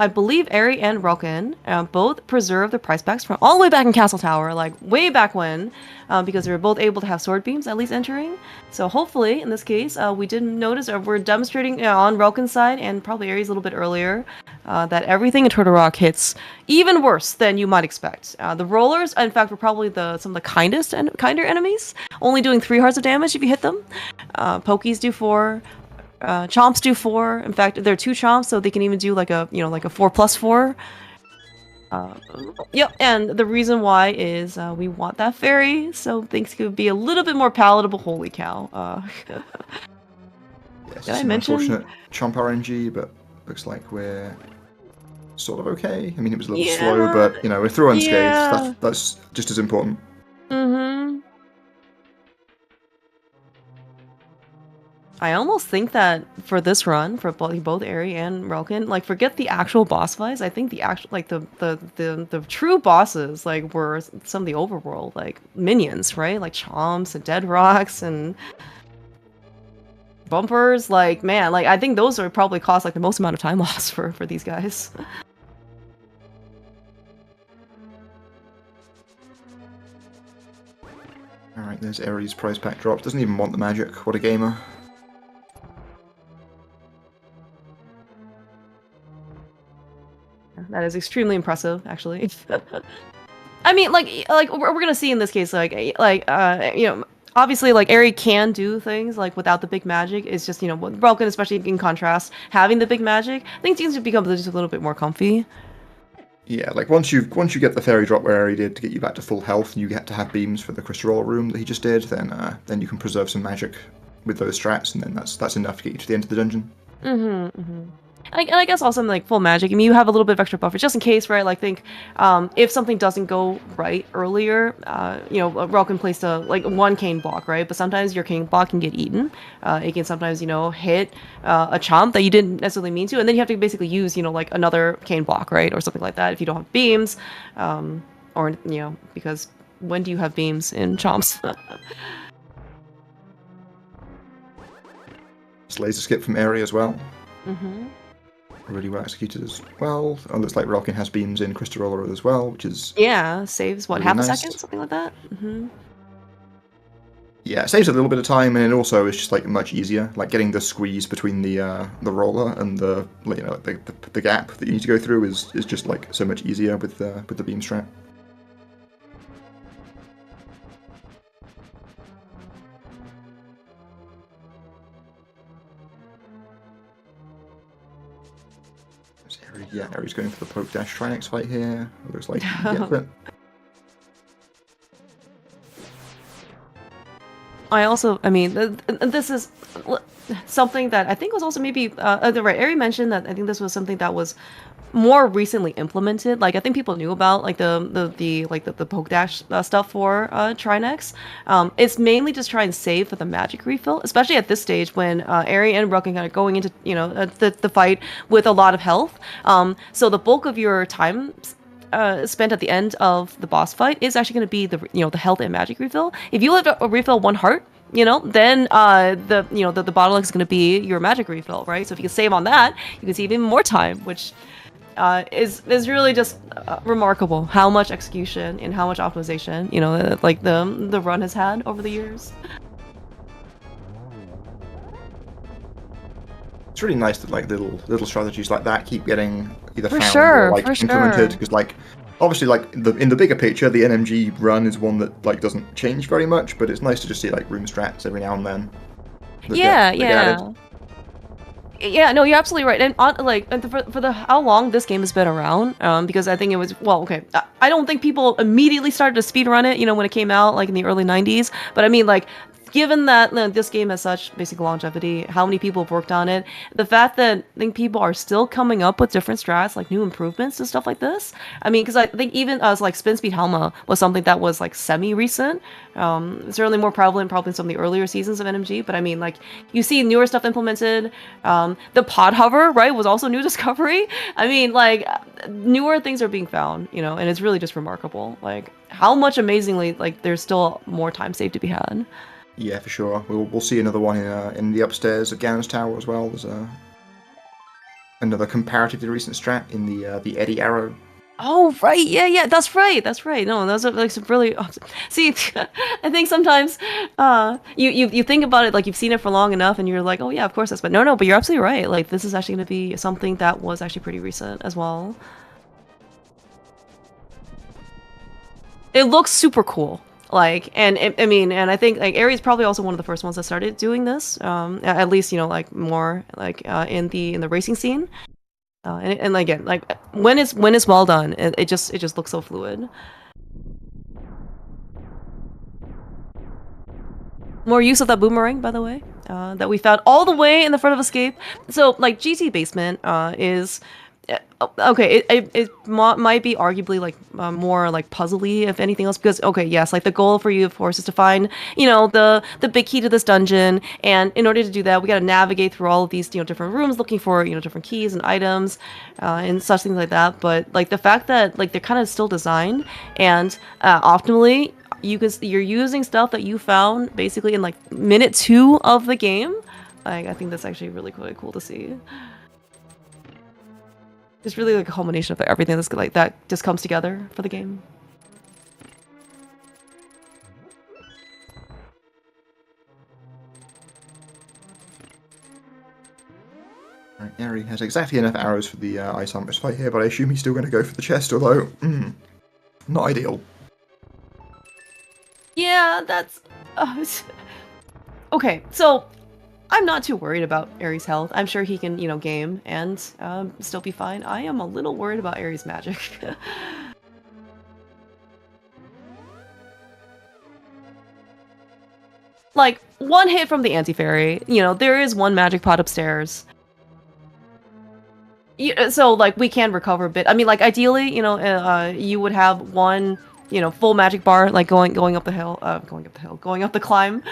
believe Eri and Relkin both preserved the price packs from all the way back in Castle Tower, like, way back when, because they were both able to have sword beams at least entering. So hopefully, in this case, we didn't notice, or we're demonstrating on Relkin's side, and probably Eri's a little bit earlier, that everything in Turtle Rock hits even worse than you might expect. The rollers, in fact, were probably some of the kindest and kinder enemies, only doing 3 hearts of damage if you hit them. Pokies do 4. Chomps do 4. In fact, there are 2 chomps, so they can even do like a, you know, like a 4+4. Yep, and the reason why is we want that fairy, so things could be a little bit more palatable. Holy cow. Yes, did I mention? Unfortunate chomp RNG, but looks like we're sort of okay. I mean, it was a little Yeah. slow, but, you know, we're through unscathed. Yeah. That's just as important. Mm-hmm. I almost think that for this run, for both Eri and Relkin, like, forget the actual boss fights. I think the actual, like, the true bosses, like, were some of the overworld, like, minions, right? Like chomps and dead rocks and bumpers. Like, man, like, I think those are probably cost, like, the most amount of time loss for these guys. Alright, there's Eri's prize pack drop. Doesn't even want the magic. What a gamer. That is extremely impressive, actually. I mean, like we're gonna see in this case, like you know, obviously, like, Eri can do things like without the big magic. It's just, you know, with Relkin, especially in contrast, having the big magic, I think things become just a little bit more comfy. Yeah, like once you get the fairy drop where Eri did to get you back to full health, and you get to have beams for the crystal roll room that he just did, then you can preserve some magic with those strats, and then that's enough to get you to the end of the dungeon. And I guess also, like, full magic, I mean, you have a little bit of extra buffer, just in case, right? Like, think, if something doesn't go right earlier, you know, Relkin placed like, 1 cane block, right? But sometimes your cane block can get eaten. It can sometimes, you know, hit a chomp that you didn't necessarily mean to, and then you have to basically use, you know, like, another cane block, right? Or something like that if you don't have beams, or, you know, because when do you have beams in chomps? Just laser skip from Eri as well. Really well executed as well. Oh, looks like Relkin has beams in Crystal Roller as well, which is... Yeah, saves, what, really half nice. a second? Something like that? Yeah, it saves a little bit of time, and it also is just, like, much easier. Like, getting the squeeze between the roller and the, you know, the gap that you need to go through is just, like, so much easier with the beam strat. Yeah, Eri's going for the poke dash Trinex fight here. Looks like he gets it. I mean, this is something that I think was also maybe right. Eri mentioned that I think this was something that was more recently implemented. Like I think people knew about like the poke dash stuff for Trinex. It's mainly just try and save for the magic refill, especially at this stage when Eri and Relkin kind of going into the fight with a lot of health. So the bulk of your time spent at the end of the boss fight is actually going to be the health and magic refill. If you refill 1 heart, then the bottleneck is going to be your magic refill, right? So if you can save on that, you can save even more time, which is really just remarkable how much execution and how much optimization like the run has had over the years. It's really nice that like little strategies like that keep getting either For found sure, or like for implemented sure. because like obviously like in the bigger picture the NMG run is one that like doesn't change very much, but it's nice to just see like room strats every now and then. Yeah, get added. Yeah, no, you're absolutely right. And for the how long this game has been around, because I think it was okay. I don't think people immediately started to speedrun it, when it came out, like in the early '90s. But I mean, like, given that this game has such basic longevity, how many people have worked on it, the fact that I think people are still coming up with different strats, like new improvements and stuff like this. I mean, because I think even as like Spin Speed Helma was something that was like semi-recent. Certainly more prevalent probably in some of the earlier seasons of NMG, but I mean, like, you see newer stuff implemented. The pod hover, right, was also new discovery. I mean, like, newer things are being found, and it's really just remarkable, like, how much amazingly, like, there's still more time saved to be had. Yeah, for sure. We'll see another one in the upstairs of Ganon's Tower as well. There's another comparatively recent strat in the Eddie Arrow. Oh, right. Yeah, that's right. No, those are like some really see. I think sometimes you think about it like you've seen it for long enough and you're like, oh yeah, of course that's, but no, but you're absolutely right. Like, this is actually going to be something that was actually pretty recent as well. It looks super cool. Like, and I mean, and I think like Ares probably also one of the first ones that started doing this. At least like more like in the racing scene. And again, like when it's well done, it just looks so fluid. More use of that boomerang, by the way, that we found all the way in the front of Escape. So like GT Basement is. Okay, it might be arguably like more like puzzly if anything else, because okay, yes, like the goal for you of course is to find the big key to this dungeon, and in order to do that we got to navigate through all of these different rooms looking for different keys and items and such things like that. But like the fact that like they're kind of still designed and optimally, you're using stuff that you found basically in like minute 2 of the game. Like, I think that's actually really cool to see. It's really like a culmination of everything that's like that just comes together for the game. Right, Eri has exactly enough arrows for the Ice Armor's fight here, but I assume he's still going to go for the chest, although not ideal. Yeah, that's okay. So I'm not too worried about Ares' health. I'm sure he can, game and still be fine. I am a little worried about Ares' magic. Like, one hit from the anti-fairy, there is one magic pot upstairs. So, like, we can recover a bit. I mean, like, ideally, you would have one full magic bar, like going up the hill, going up the climb.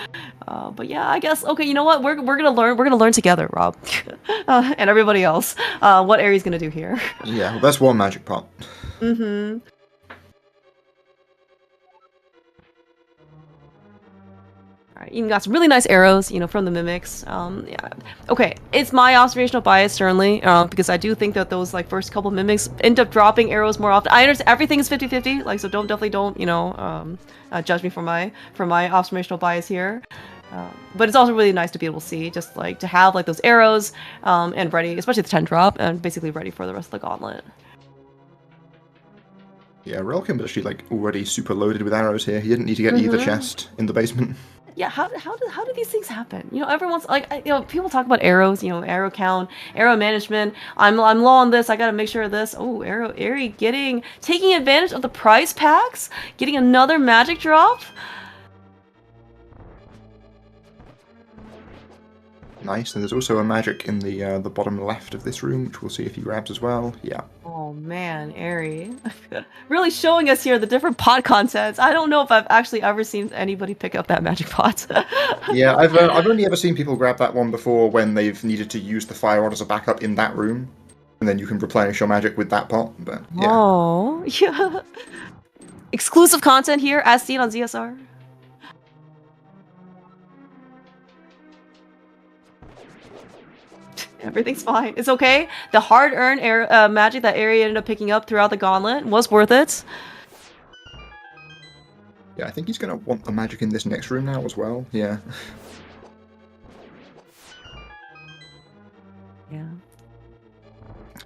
But yeah, I guess okay. You know what? We're gonna learn together, Rob, and everybody else. What Ares gonna do here? Yeah, well, that's one magic pot. Mm-hmm. Alright, you got some really nice arrows, from the mimics. Yeah. Okay, it's my observational bias, certainly, because I do think that those, like, first couple mimics end up dropping arrows more often. I understand everything is 50-50, like, so definitely don't, judge me for my observational bias here. But it's also really nice to be able to see, just, like, to have, like, those arrows, and ready, especially the 10 drop, and basically ready for the rest of the gauntlet. Yeah, Relkin was actually, like, already super loaded with arrows here. He didn't need to get either chest in the basement. yeah, how do these things happen? You know, everyone's like, people talk about arrows, you know, arrow count, arrow management. I'm low on this. I gotta make sure of this. Oh, Eri taking advantage of the prize packs, getting another magic drop. Nice, and there's also a magic in the bottom left of this room, which we'll see if he grabs as well. Yeah. Oh man, Eri. Really showing us here the different pot contents. I don't know if I've actually ever seen anybody pick up that magic pot. Yeah, I've only ever seen people grab that one before when they've needed to use the fire rod as a backup in that room, and then you can replenish your magic with that pot. But yeah. Oh, yeah. Exclusive content here, as seen on ZSR. Everything's fine. It's okay. The hard-earned magic that Eri ended up picking up throughout the gauntlet was worth it. Yeah, I think he's going to want the magic in this next room now as well. Yeah. Yeah.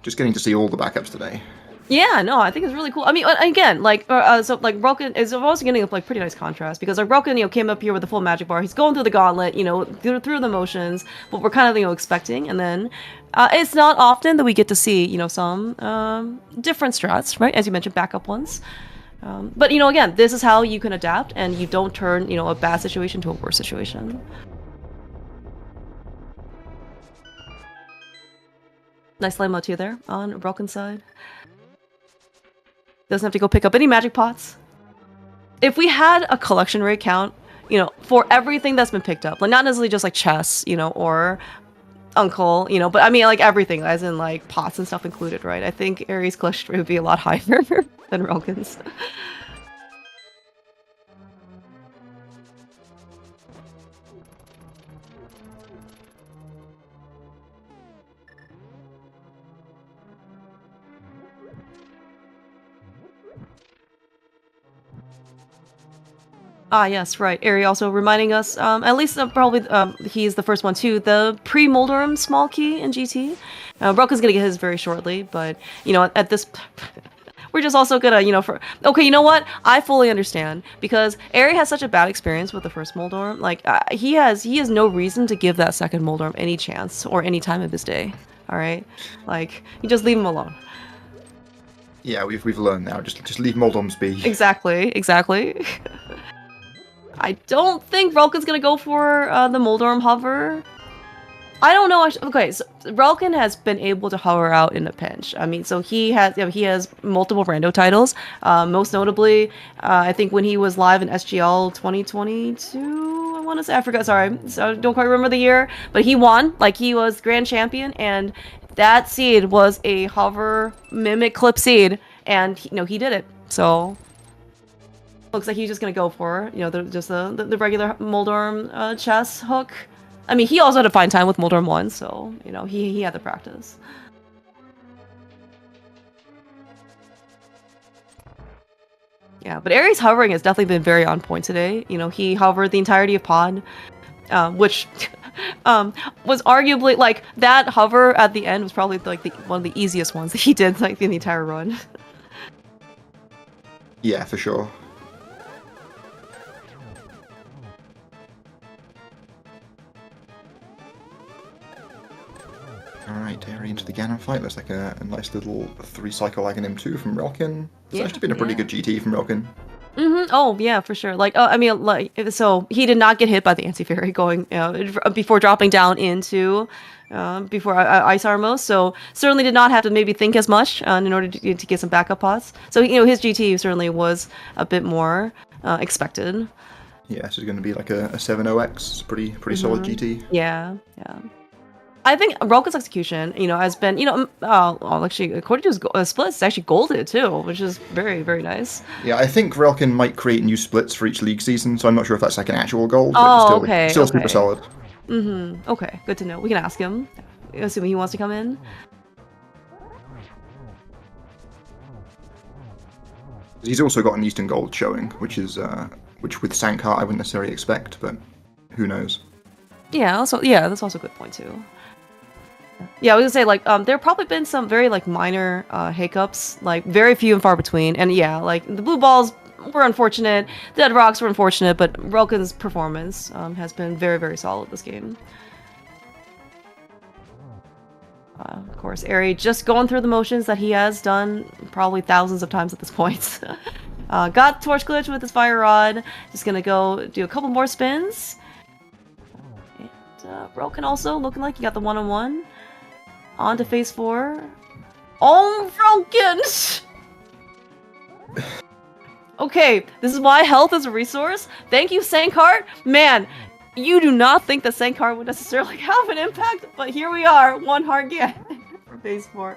Just getting to see all the backups today. Yeah, no, I think it's really cool. I mean, again, like, relkin is also getting a pretty nice contrast because like relkin, came up here with the full magic bar. He's going through the gauntlet, through the motions, what we're kind of, expecting, and then it's not often that we get to see, some different strats, right? As you mentioned, backup ones. But again, this is how you can adapt, and you don't turn, a bad situation to a worse situation. Nice limo too there on relkin's side. Doesn't have to go pick up any magic pots. If we had a collection rate count, for everything that's been picked up, like not necessarily just like chess, or uncle, but I mean like everything, as in like pots and stuff included, right? I think Eri's collection rate would be a lot higher than relkin's. Ah, yes, right. Eri also reminding us, at least probably he's the first one too, the pre-Moldorum small key in GT. Relkin's gonna get his very shortly, but, at this... we're just also gonna, okay, you know what? I fully understand, because Eri has such a bad experience with the first Moldorum. Like, he has no reason to give that second Moldorum any chance or any time of his day, alright? Like, you just leave him alone. Yeah, we've learned now. Just leave Moldorms be. Exactly. I don't think relkin's gonna go for the Moldorum hover. I don't know. Okay, so relkin has been able to hover out in a pinch. I mean, so he has multiple rando titles. Most notably, I think when he was live in SGL 2022, I want to say, I forgot. Sorry, so I don't quite remember the year, but he won. Like, he was grand champion, and that seed was a hover mimic clip seed, and he did it. So. Looks like he's just gonna go for, the regular Moldorum chess hook. I mean, he also had to find time with Moldorum 1, so, he had the practice. Yeah, but Eri's hovering has definitely been very on point today. He hovered the entirety of pod, which was arguably, like, that hover at the end was probably, like, one of the easiest ones that he did, like, in the entire run. Yeah, for sure. Alright, Eri into the Ganon fight. Looks like a nice little 3-cycle Aghanim 2 from relkin. It's actually been a pretty good GT from relkin. Oh, yeah, for sure. Like, I mean, like, so he did not get hit by the anti-fairy going, before dropping down into, before Ice Armos, so certainly did not have to maybe think as much in order to get some backup pots. So, his GT certainly was a bit more expected. Yeah, this is going to be like a 7-0X. It's pretty solid GT. Yeah. I think relkin's execution, has been, actually, according to his split, it's actually golded too, which is very, very nice. Yeah, I think relkin might create new splits for each league season, so I'm not sure if that's like an actual gold, but still super solid. Okay, good to know. We can ask him, assuming he wants to come in. He's also got an Eastern Gold showing, which with Sankar I wouldn't necessarily expect, but who knows. Yeah, that's also a good point too. Yeah, I was gonna say, like, there have probably been some very, like, minor hiccups, like, very few and far between, and yeah, like, the blue balls were unfortunate. Dead rocks were unfortunate, but Relkin's performance has been very, very solid this game. Of course, Eri just going through the motions that he has done probably thousands of times at this point. Got Torch Glitch with his Fire Rod. Just gonna go do a couple more spins. And Relkin also looking like he got the one-on-one. On to phase 4. Oh, Relkin! Okay, this is why health is a resource. Thank you, Sankart. Man, you do not think that Sankart would necessarily have an impact, but here we are, 1 heart again for phase 4.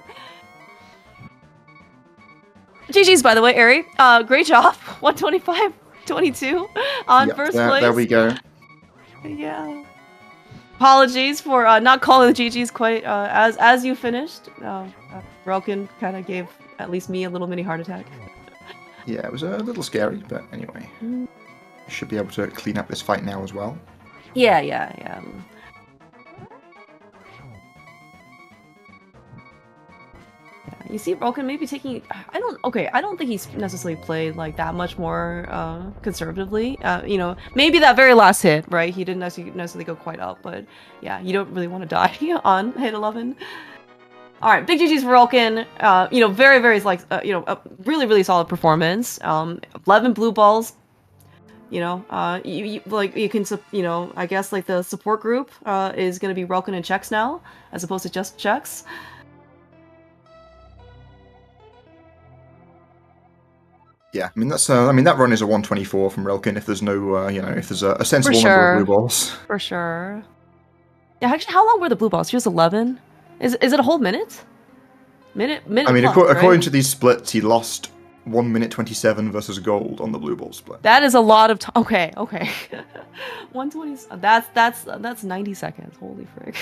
GG's, by the way, Eri. Great job. 125-22 on first place. There we go. Yeah. Apologies for not calling the GG's quite as you finished. Relkin kind of gave at least me a little mini heart attack. Yeah, it was a little scary, but anyway. Should be able to clean up this fight now as well. Yeah. You see Relkin maybe taking... I don't think he's necessarily played like that much more conservatively. You know, maybe that very last hit, right? He didn't necessarily go quite up, but yeah, you don't really want to die on hit 11. All right, big GG's for Relkin. You know, very, very like you know, a really, really solid performance. 11 blue balls. You know, you can, you know, I guess like the support group is going to be Relkin and checks now, as opposed to just checks. Yeah, I mean that's that run is a 124 from Relkin if there's no you know, if there's a sensible number of blue balls. For sure. Yeah, actually, how long were the blue balls? Just 11. Is it a whole minute? Minute. I mean, plus, according right? to these splits, he lost 1 minute 27 versus gold on the blue ball split. That is a lot of time. Okay. 120. That's 90 seconds. Holy frick.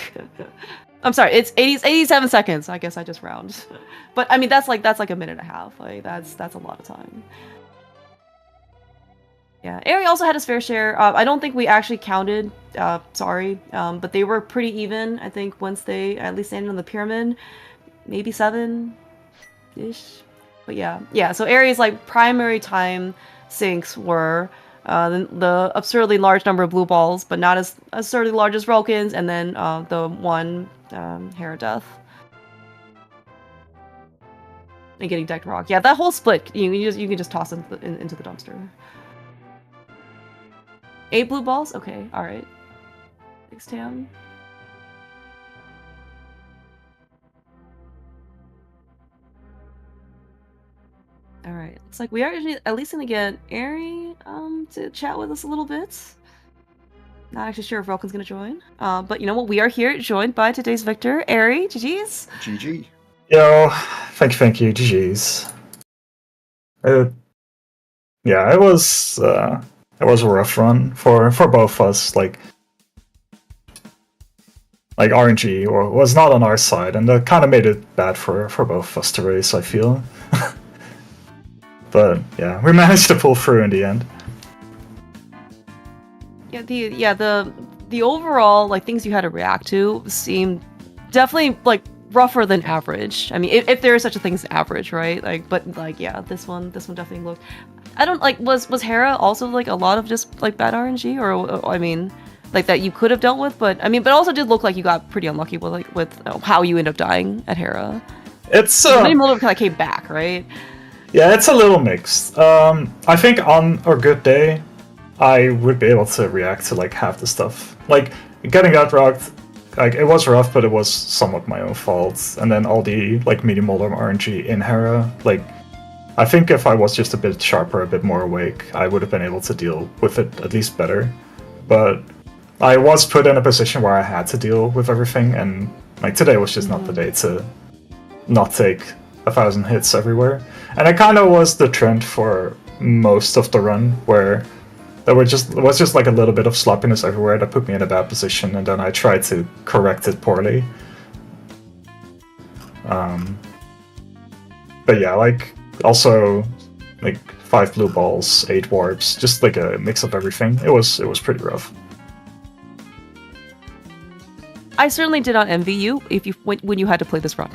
I'm sorry. It's 87 seconds. I guess I just round. But I mean, that's like a minute and a half. Like that's a lot of time. Yeah. Eri also had his fair share. I don't think we actually counted. Sorry. But they were pretty even. I think once they at least landed on the pyramid, maybe 7-ish. But yeah. So Eri's like primary time sinks were the absurdly large number of blue balls, but not as absurdly large as Relkin's, and then the one Hera death. And getting decked rock. Yeah, that whole split, you can just toss into the dumpster. 8 blue balls? Okay, alright. 6 tam. Alright, looks like we are at least gonna get Eri to chat with us a little bit. Not actually sure if Relkin's gonna join. But you know what? We are here joined by today's victor, Eri. GG's. GG. Yo, thank you, GG's. Yeah, it was a rough run for both of us. Like RNG was not on our side, and that kind of made it bad for both of us to race, I feel. But yeah, we managed to pull through in the end. Yeah, the overall like things you had to react to seemed definitely like rougher than average. I mean, if there is such a thing as average, right? Like, but like yeah, this one definitely looked. I don't like was Hera also like a lot of just like bad RNG, or I mean, like that you could have dealt with, but I mean, but also did look like you got pretty unlucky with how you end up dying at Hera. It's many Mulder kind of came back, right? Yeah, it's a little mixed. I think on a good day, I would be able to react to like half the stuff. Like getting that rocked, like it was rough, but it was somewhat my own fault. And then all the like medium Mulder RNG in Hera, like I think if I was just a bit sharper, a bit more awake, I would have been able to deal with it at least better. But I was put in a position where I had to deal with everything, and like today was just not the day to not take 1,000 hits everywhere. And it kind of was the trend for most of the run, where there was just like a little bit of sloppiness everywhere that put me in a bad position, and then I tried to correct it poorly. But yeah, like also like 5 blue balls, 8 warps, just like a mix of everything. It was pretty rough. I certainly did not envy you when you had to play this run.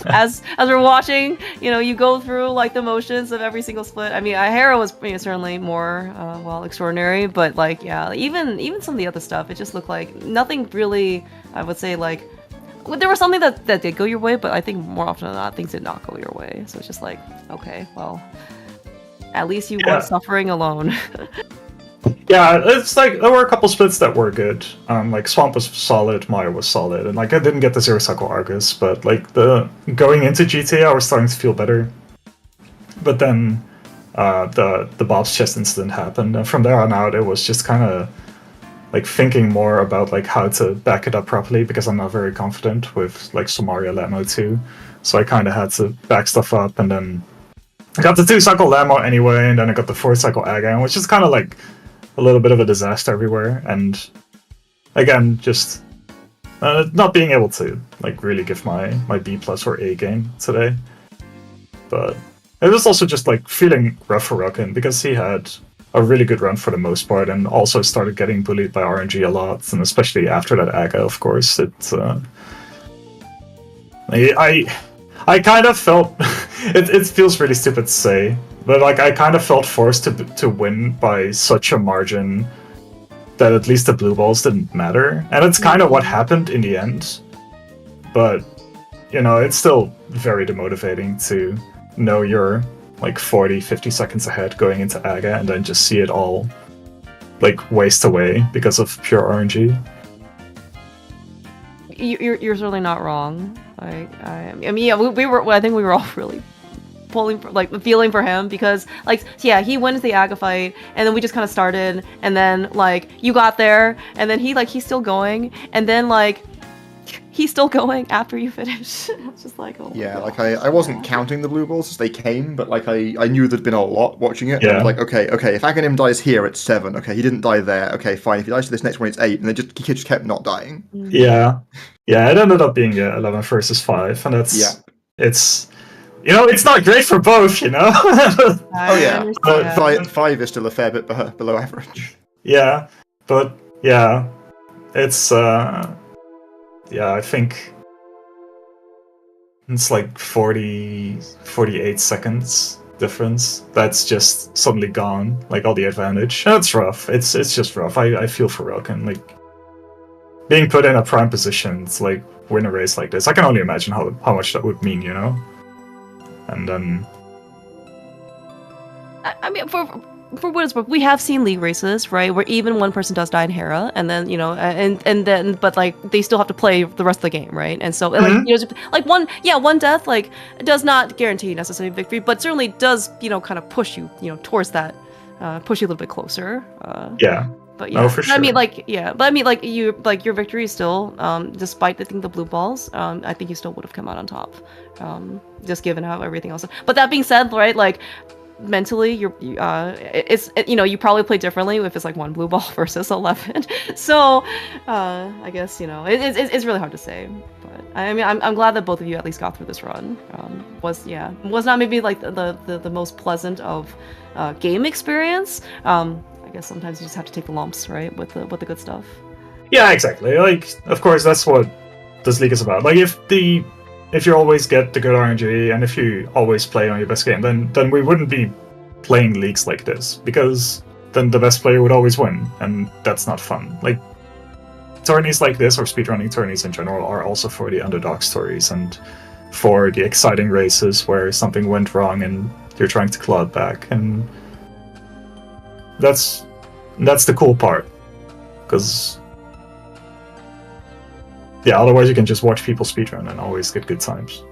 as we're watching, you go through like the motions of every single split. I mean, Hera was certainly more extraordinary, but like even some of the other stuff, it just looked like nothing really. I would say like there was something that did go your way, but I think more often than not, things did not go your way. So it's just like, okay, well, at least you weren't suffering alone. Yeah, it's like there were a couple splits that were good. Like Swamp was solid, Maya was solid, and like I didn't get the Zero Cycle Argus, but like the going into GTA, I was starting to feel better. But then the Bob's Chest incident happened, and from there on out, it was just kind of like thinking more about like how to back it up properly, because I'm not very confident with like Somaria Lamo 2, so I kind of had to back stuff up, and then I got the 2-cycle Lamo anyway, and then I got the 4-cycle Agan, which is kind of like a little bit of a disaster everywhere, and again, just not being able to like really give my B+ or A game today. But it was also just like feeling rough for Relkin, because he had a really good run for the most part, and also started getting bullied by RNG a lot, and especially after that Aga, of course. I kind of felt it feels really stupid to say, but like I kind of felt forced to win by such a margin that at least the blue balls didn't matter, and it's kind of what happened in the end. But it's still very demotivating to know you're like 40-50 seconds ahead going into Aga, and then just see it all like waste away because of pure RNG. You're certainly not wrong. I mean, yeah, we were. I think we were all really feeling for him, because he went into the Aga fight, and then we just kind of started, and then like you got there, and then he's still going, and then like he's still going after you finish. It's just like, oh yeah, like I wasn't counting the blue balls as they came, but like I knew there'd been a lot watching it. Yeah. I was like, okay, if Aghanim dies here, it's 7. Okay, he didn't die there. Okay, fine. If he dies to this next one, it's 8, and then he just kept not dying. Yeah, it ended up being 11 versus 5, and it's it's not great for both, Oh yeah, but 5 is still a fair bit below average. Yeah, but yeah, it's I think it's like 48 seconds difference. That's just suddenly gone, like all the advantage. That's rough. It's just rough. I feel for Relkin, like being put in a prime position to like win a race like this. I can only imagine how much that would mean, And then I mean, for what it's worth, we have seen league races, right, where even one person does die in Hera, and then and then but like they still have to play the rest of the game, right? And so like one death like does not guarantee necessarily victory, but certainly does kind of push you towards that, push you a little bit closer. But yeah, for sure. I mean like your victory is still, despite I think the blue balls, I think you still would have come out on top, just given how everything else. But that being said, right, like mentally you probably play differently if it's like 1 blue ball versus 11. So I guess it's really hard to say. But I mean I'm glad that both of you at least got through this run. Was not maybe like the most pleasant of game experience. I guess sometimes you just have to take the lumps, right, with the good stuff. Yeah, exactly. Like, of course, that's what this league is about. Like, if you always get the good RNG, and if you always play on your best game, then we wouldn't be playing leagues like this, because then the best player would always win, and that's not fun. Like, tourneys like this, or speedrunning tourneys in general, are also for the underdog stories, and for the exciting races where something went wrong and you're trying to claw it back, and that's the cool part, because otherwise you can just watch people speedrun and always get good times.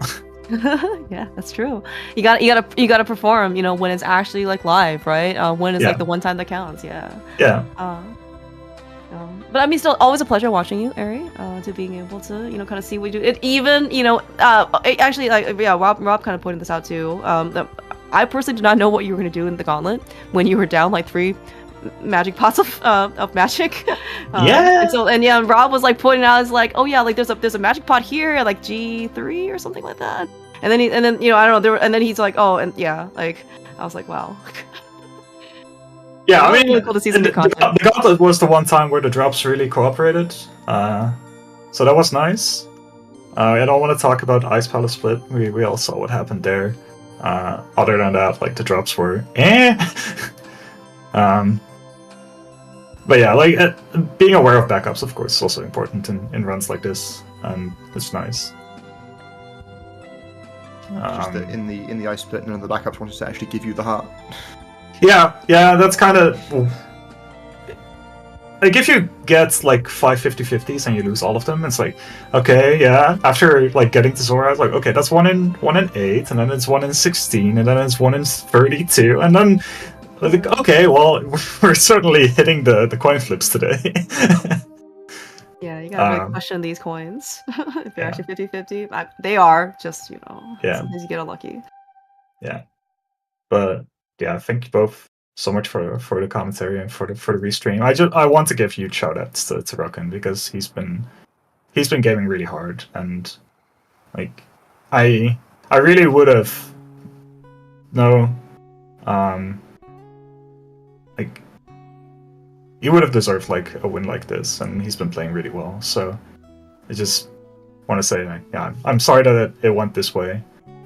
Yeah, that's true. You gotta perform, when it's actually like live, right? When it's like the one time that counts. Yeah. But I mean, still, always a pleasure watching you, Eri. To being able to, kind of see what you do. It even, actually, Rob kind of pointed this out too. That I personally did not know what you were going to do in the gauntlet when you were down like 3 magic pots of magic. And Rob was like pointing out, is like, oh yeah, like there's a magic pot here, like G3 or something like that. And then I don't know, and then he's like, oh, and like I was like, wow. Yeah, I mean, really cool to see some content. The gauntlet was the one time where the drops really cooperated, so that was nice. I don't want to talk about Ice Palace Split. We all saw what happened there. Other than that, like the drops were But yeah, like being aware of backups, of course, is also important in runs like this, and it's nice. Just that in the ice split, none of the backups wanted to actually give you the heart. Yeah, that's kind of like if you get like 5 50-50s and you lose all of them, it's like, okay, yeah. After like getting to Zora, it's like, okay, that's 1 in 8, and then it's 1 in 16, and then it's 1 in 32, and then like, okay, well, we're certainly hitting the coin flips today. Yeah, you gotta really question these coins if they're actually 50-50. They are, just, sometimes you get unlucky. Yeah. But yeah, thank you both so much for the commentary and for the restream. I want to give huge shout outs to relkin, because he's been gaming really hard, and like I really would have like he would have deserved like a win like this, and he's been playing really well. So I just want to say, like, yeah, I'm sorry that it went this way,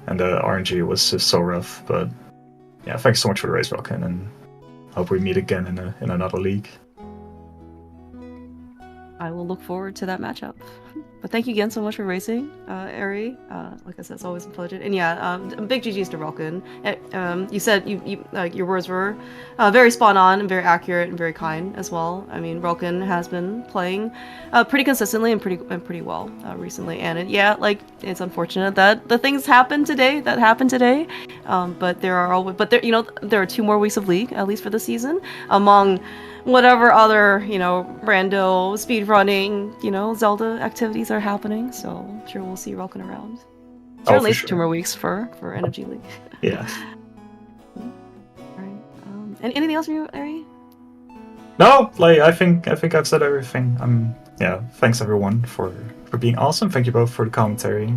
and the RNG was just so rough. But yeah, thanks so much for the race, relkin, and hope we meet again in another league. I will look forward to that matchup. But thank you again so much for racing, Eri. Like I said, it's always a pleasure. And yeah, big GG's to relkin. You said your words were very spot on and very accurate and very kind as well. I mean, relkin has been playing pretty consistently and pretty well recently. And it's unfortunate that the things happened today. But there are there are 2 more weeks of league, at least for the season, among whatever other, rando speedrunning, Zelda activities are happening. So I'm sure we'll see relkin around. At least 2 more weeks for NMG League. Yeah. Alright. And anything else from you, Eri? No, like I think I've said everything. Thanks everyone for being awesome. Thank you both for the commentary.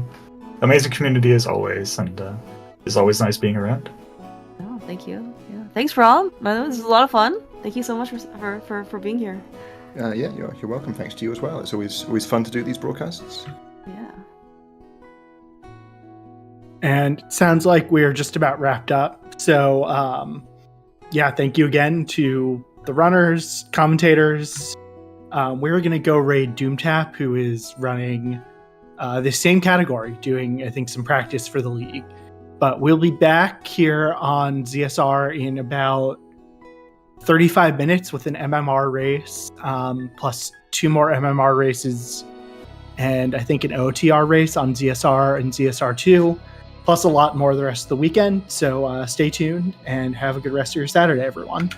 Amazing community as always, and it's always nice being around. Oh, thank you. Yeah. Thanks, Rob. This was a lot of fun. Thank you so much for being here. Yeah, you're welcome. Thanks to you as well. It's always fun to do these broadcasts. Yeah. And it sounds like we're just about wrapped up. So, thank you again to the runners, commentators. We're going to go raid DoomTap, who is running the same category, doing, I think, some practice for the league. But we'll be back here on ZSR in about 35 minutes with an MMR race, plus 2 more MMR races, and I think an OTR race on ZSR and ZSR2, plus a lot more the rest of the weekend. So stay tuned and have a good rest of your Saturday, everyone.